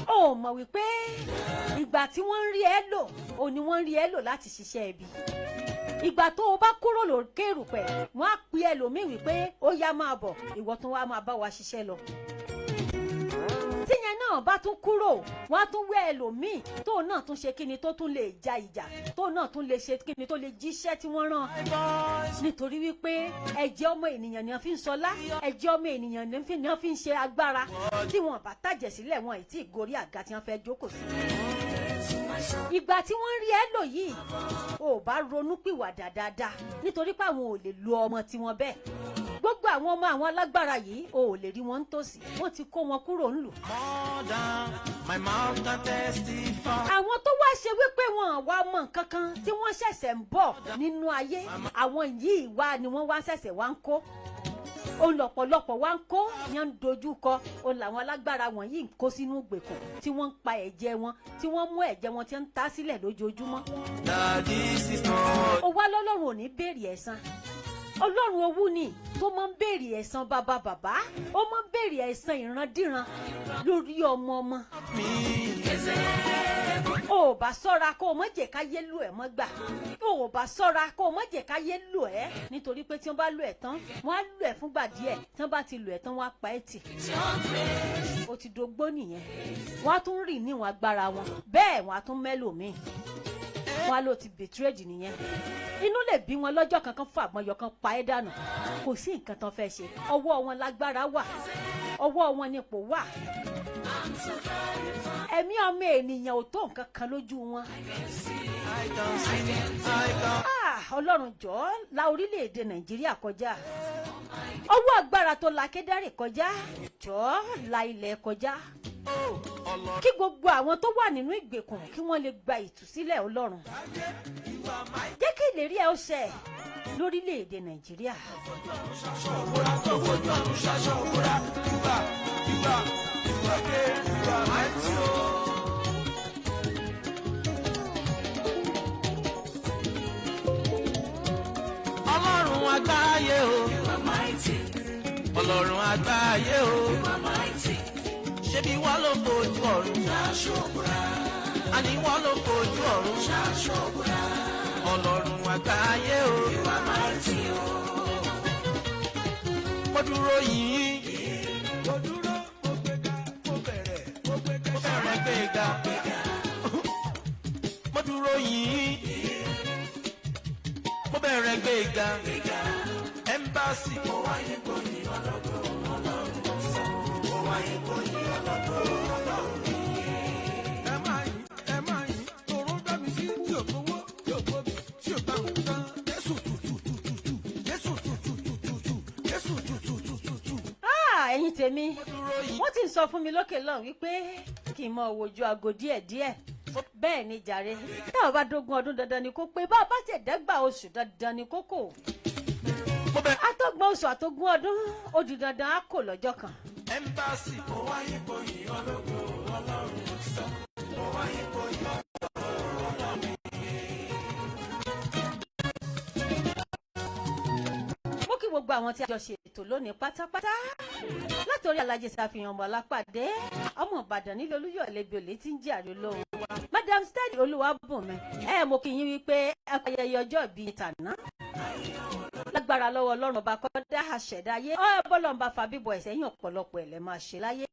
ó mọ̀ wípé ìgbà tí wọ́n ń rí ẹ lò, ó ní wọ́n ń rí ẹ lò láti ṣiṣẹ́ ibi. ìgbà tó o bá kúrò lókè erùpẹ̀, wọ́n á pe ẹlòmíì wípé ó yá máa bọ̀, ìwọ tó wá máa bá wa ṣiṣẹ́ lọ. tíyẹn náà bá tún kúrò, wọ́n á tún wẹ́ ẹlòmíì tó náà tún ṣe kíni, tó tún lè ja ìjà, tó náà tún lè ṣe kíni, tó lè jíṣẹ́ tí wọ́n rán. nítorí wípé ẹ̀jẹ̀ ọmọ ènìyàn ni wọ́n fi ń sọlá, ẹ̀jẹ̀ ọmọ ènìyàn ni wọ́n fi ń ṣe agbára. tí wọ́n bá tàjẹ̀ sílẹ̀, wọn ì tí ì gorí àga tí wọ́n fẹ́ jókòó sí. ìgbà tí wọ́n rí ẹ lò yìí, ò bá ronú pìwàdà dáadáa, nítorí pé àwọn ò lè lo ọmọ tiwọn bẹ́ẹ̀. gbogbo àwọn ọmọ àwọn alágbára yìí, ò lè rí wọn nítòsí, wọ́n ti kó wọn kúrò ńlù. àwọn tó wá ṣe wípé wọn wá mọ nǹkan kan tí wọ́n ṣẹ̀ṣẹ̀ ń bọ̀ nínú ayé, àwọn yìí wá ni wọ́n wá ṣẹ̀ṣẹ̀ wá ń kó. òun lọ̀pọ̀lọpọ̀ wá ń kó yẹn ń dojú kọ, òun làwọn alágbára wọ̀nyí ń kó sínú ìgbèkùn, tí wọ́n ń pa ẹ̀jẹ̀ wọn, tí wọ́n mú ẹ̀jẹ̀ wọn tí ń ta sílẹ̀ lójoojúmọ́. ó wá lọ́lọ́run ò ní béèrè ẹ̀san. Ọlọ́run owú ni tó máa ń béèrè ẹ̀san bàbá, ó máa ń béèrè ẹ̀san ìrandíran lórí ọmọ. ó bá ṣọ́ra kó o má jẹ́ ká yé lù ẹ́ mọ́ gbà, ó bá ṣọ́ra kó o má jẹ́ ká yé lù ẹ́, nítorí pé tí wọ́n bá lù ẹ́ tán, wọ́n á lù ẹ́ fúngbà díẹ̀, tí wọ́n bá ti lù ẹ́ tán, wọ́n á pa ẹ́ tì. ó ti dogbó nìyẹn. wọ́n á tún rìn níwọ̀n agbára wọn, bẹ́ẹ̀ wọ́n á tún mẹ́lòmíì, wọ́n á lò ti betrayed nìyẹn. inú lè bí wọn lọ́jọ́ kankan fún àgbọ̀nyọ̀ kan pa ẹ́ dànù, kò sí nǹkan tán fẹ́ ṣe. ọwọ́ wọn lágbára wà, ọwọ́ wọn nípò wà. ẹ̀mí ọmọ ènìyàn ò tó nǹkan kan lójú wọn. Ọlọ́run jọ̀ọ́ la orílẹ̀-èdè Nàìjíríà kọjá, ọwọ́ agbára tó la Kédárì kọjá, jọ̀ọ́ la ilẹ̀ kọjá, kí gbogbo àwọn tó wà nínú ìgbèkùn kí wọ́n lè gba ìtúsílẹ̀. Ọlọ́run jẹ́ kí ìlérí ẹ ó ṣẹ lórílẹ̀-èdè Nàìjíríà. Ọlọ́run àgbáyé o, Ọlọ́run àgbáyé o, ṣebí wọ́n ló fojú ọ̀run ṣàṣọ́bùrà, àní wọ́n ló fojú ọ̀run ṣàṣọ́bùrà. Ọlọ́run àgbáyé o, mo dúró yìí, mo dúró, mo gbéga, mo bẹ̀rẹ̀ gbéga, mo dúró yìí, mo bẹ̀rẹ̀ gbéga, ẹ́mbásì mo wáyé gbòyìn ọlọ́gbọ́ Ọlọ́run sọ, mo wáyé gbòyìn ọlọ́gbọ́ Ọlọ́run yìí. ẹ máa yìn tòró gbá mi sí tí ò gbowó tí ò gbóbi tí ò gbà nǹkan. Jésù tututututu, Jésù tututututu, Jésù tututututu. ẹ̀yin tèmi, wọ́n ti ń sọ fún mi lókè lọ́hùn wípé kí n mọ wojú aago díẹ̀díẹ̀. bẹ́ẹ̀ ni jàre, táwọn bá dógún ọdún dandan ni kó pé, bá a bá tẹ̀ dẹ́gbà oṣù dandan ni kókò. àtọ́gbọ̀n oṣù àtọ́gún ọdún ó di dandan á kò lọ́jọ́ kan. Ẹ́mbásì mo wáyé gbòyìn ọlọ́gbọ́ Ọlọ́run sọ, mo wáyé gbòyìn ọlọ́gbọ́ Ọlọ́run yìí. mo kí gbogbo àwọn tí a jọ ṣètò lónìí pátápátá, látòrí Alájì Ṣàfihàn ọmọ Alápàdé, ọmọ Ìbàdàn nílé Olúyọ̀lé bí olè tí ń jẹ́ àrè olóhùn, Madam Steady Olúwabùnmi, mo kí yín wípé ẹ kú ayẹyẹ ọjọ́ ìbí tàná. lágbára lọ́wọ́ Ọlọ́run ọba kọ́dá àṣẹ̀dá ayé, bọ́lọ̀ ń bá fa bíbọ̀ ẹ̀sẹ̀yìn ọ̀pọ̀lọpọ̀ ẹ̀ lẹ́ máa ṣe láyé.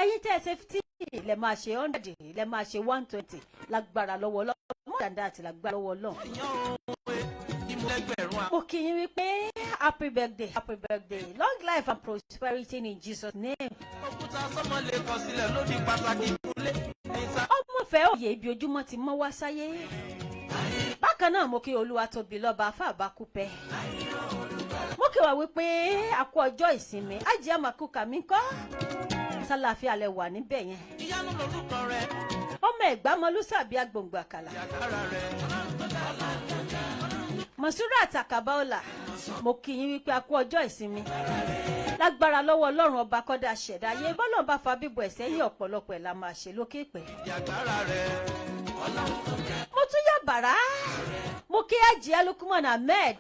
ẹ̀yin tẹ́ ẹ ṣe 50 lẹ́ máa ṣe 100 lẹ́ máa ṣe 120 lágbára lọ́wọ́ Ọlọ́run. dàda àti lágbára lọ́wọ́ Ọlọ́run. Mo kí yín wípé happy birthday, long life and prosperity in Jesus' name. Ọmọ fẹ́ òye ibi ojúmọ́ ti mọ́ wá sáyé. Bákan náà mo kí Olúwatóbilọ́ba Fábákúpẹ́. Mo kí wa wípé a kú ọjọ́ ìsinmi Ajé Amakuka mi ńkọ́ sálàáfíà lẹ wà níbẹ̀ yẹn. Ọmọ Ẹ̀gbámọlúsàbí agbòǹgbò àkàlà. Mọ̀súrà Àtàkàbáọ́là mo kí yín wípé a kú ọjọ́ ìsinmi. Lágbára lọ́wọ́ Ọlọ́run ọba kọ́dá ṣẹ̀dá ayé bọ́lọ̀ bá fa bíbọ̀ ẹ̀sẹ̀ yín ọ̀pọ̀lọpọ̀ ẹ̀ la máa ṣe lókè pẹ̀. Mo tún yà bàrá mo kí Ajé Lukman Ahmed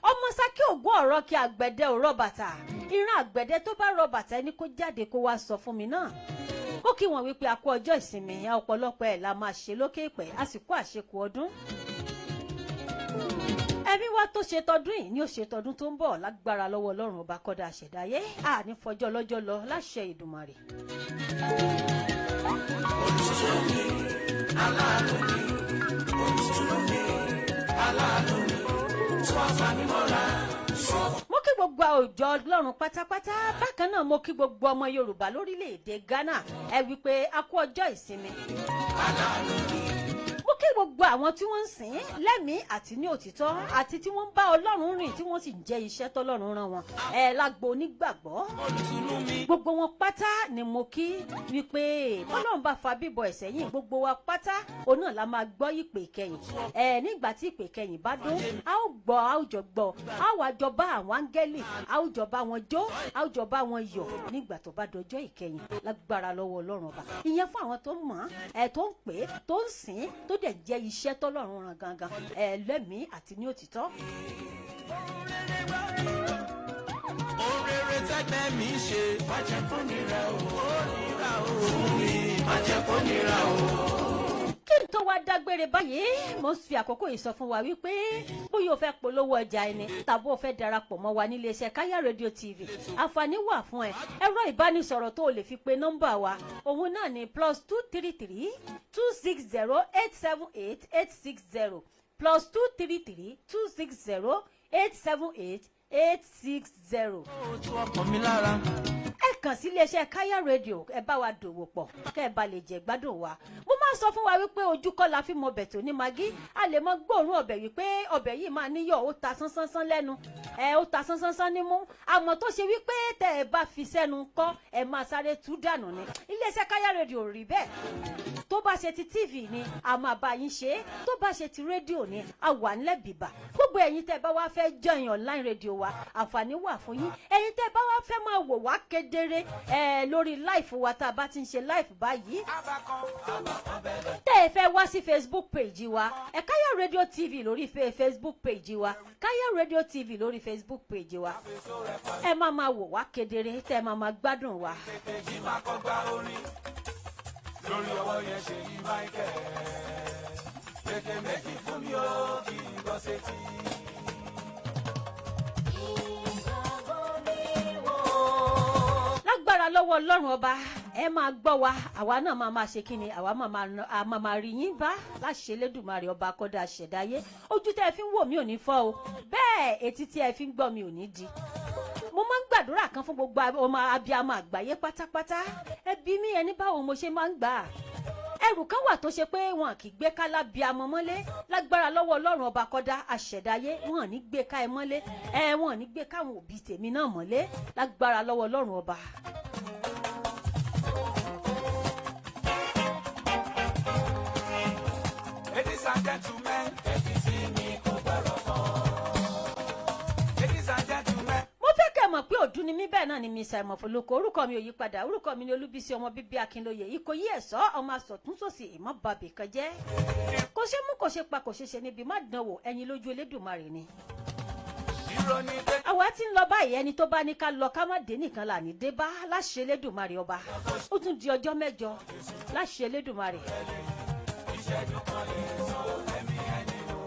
ọmọ Sákì Ògún ọ̀rọ̀ kí àgbẹ̀dẹ ò rọ̀ bàtà ìran àgbẹ̀dẹ tó bá rọ̀ bàtà ẹni kó jáde kó wá sọ fún mi náà. Ó kí wọn wípé a kú ọjọ́ ìsinmi ọ̀pọ̀lọpọ̀ ẹ̀ la máa ṣe lókè pẹ̀ àsìkò àṣekù ọdún. Ẹ̀mí wa tó ṣe tọdún yìí ni ó ṣe tọdún tó ń bọ̀ lágbára lọ́wọ́ Ọlọ́run ọba kọ́dá àṣẹ̀dáyé àní fọjọ́ lọ́jọ́ lọ láṣẹ Ìdùmarè. Mo kí gbogbo àwùjọ Ọlọ́run pátápátá bákan náà mo kí gbogbo ọmọ Yorùbá lórílẹ̀‐èdè Ghana ẹ wípé a kú ọjọ́ ìsinmi. Mo kí gbogbo àwọn tí wọ́n ń sìn lẹ́mìí àti ní òtítọ́ àti tí wọ́n ń bá Ọlọ́run rìn tí wọ́n sì ń jẹ́ iṣẹ́ tọ́lọ́run rán wọn lágbo onígbàgbọ́. Gbogbo wọn pátá ni mo kí wípé Ọlọ́run bá fa bíbọ̀ ẹ̀sẹ̀ yìí gbogbo wa pátá òun náà la máa gbọ́ ìpè ìkẹyìn. Nígbà tí ìpè ìkẹyìn bá dún a ó gbọ́ a ó jọ gbọ́ a ó wá jọ bá àwọn áńgẹ́lì a ó jọ bá wọn jó a ó jọ bá wọn yọ̀ nígbà tó bá dọjọ́ ìkẹyìn lágbára lọ́wọ́ Ọlọ́run ọba. Ìyẹn fún àwọn tó mọ̀ tó ń pè tó ń sìn tó dẹ̀ jẹ́ iṣẹ́ tọ́lọ́run rán gangan lẹ́mìí àti ní òtítọ́. Orere tẹ́gbẹ́ mi ṣe májẹ̀ kó nira o, fún mi májẹ̀ kó nira o. Kí n tó wá dágbére báyìí mo fi àkókò yìí sọ fún wa wípé bóyá o fẹ́ polówó ọjà ẹni tàbí o fẹ́ darapọ̀ mọ́ wa nílé iṣẹ́ Káyà rédíò TV àǹfààní wà fún ẹ. Ẹ̀rọ ìbánisọ̀rọ̀ tó o lè fi pe nọ́mbà wa òun náà ni +233 260 878 860 +233 260 878 860. Ẹ kàn sí iléeṣẹ́ Káyà rédíò ẹ bá wa dòwò pọ̀ kẹ́ ẹ bá lè jẹ gbádùn wa. Mo máa sọ fún wa wípé ojú kọ́ la fi mọ ọbẹ̀ tó ní magí a lè mọ gbóòórùn ọbẹ̀ wípé ọbẹ̀ yìí máa níyọ̀ ó ta sánsánsánsán lẹ́nu ó ta sánsánsánsán nímú àmọ́ tó ṣe wípé tẹ́ ẹ bá fi sẹ́nu kọ́ ẹ máa sáré tú dànù ni. Iléeṣẹ́ Káyà rédíò rí bẹ́ẹ̀ tó bá ṣe ti TV ni a máa bá yín ṣe é tó bá ṣe ti rédíò ni a wà nílẹ̀ bìbà. Gbogbo ẹ̀yin tẹ́ bá wá fẹ́ join online rédíò wa àǹfààní wà fún yín. Ẹ̀yin tẹ́ bá wá fẹ́ máa wò wá kedere lórí live wa tá a bá ti ń ṣe live báyìí. Tẹ́ ẹ fẹ́ wá sí Facebook page wa Káyà rédíò TV lórí Facebook page wa Káyà rédíò TV lórí Facebook page wa ẹ máa wò wá kedere tẹ́ ẹ máa gbádùn wa. Lórí ọwọ́ yẹn ṣe yí Michael kéèké méjì fún mi ó kí n gbọ́ sétí. Lágbára lọ́wọ́ Ọlọ́run ọba ẹ máa gbọ́ wa àwa náà máa ṣe kí ni àwa máa rí yín bá láṣẹ Elédùmarè ọba kọ́dá ṣẹ̀dáyé. Ojú tẹ́ ẹ fi ń wò mí ò ní fọ́ o bẹ́ẹ̀ etí tí ẹ fi ń gbọ́ mi ò ní di. Mo máa ń gbàdúrà kan fún gbogbo ọmọ abiyamọ àgbáyé pátápátá ẹbí mi ẹni báwo mo ṣe máa ń gbà á. Ẹrù kan wà tó ṣe pé wọn kì í gbé ká lábíamọ mọ́lé lágbára lọ́wọ́ Ọlọ́run ọba kọ́dá àṣẹ̀dáyé wọn ní gbé ká ẹ mọ́lé wọn ní gbé káwọn òbí tèmi náà mọ́lé lágbára lọ́wọ́ Ọlọ́run ọba. Ladies and gentlemen, ẹbí sí mi kò gbọ́rọ̀ kan. Ladies and gentlemen. Mo fẹ́ kẹ́ mọ̀ pé òdú ni mí bẹ́ẹ̀ náà ni mi ṣàìmọ̀ fọlọ́kọ orúkọ mi ò yí padà orúkọ mi ni Olúbísí ọmọ bíbí Akinloye Ìkòyí ẹ̀ṣọ́ ọmọ asọ̀túnṣòsì ìmọ̀ bàbí kan jẹ́. Kò ṣe mú kò ṣe pa kò ṣe ṣe níbi má dánwò ẹyin lójú Elédùmarè ni. Àwa tí ń lọ báyìí ẹni tó bá ní ká lọ ká má dé nìkan là ní dé bá láṣẹ Elédùmarè ọba. Ó tún di ọjọ́ mẹ́jọ láṣẹ Elédùmarè. Ìṣẹ́jú kan lè sọ ẹ̀mí ẹni o.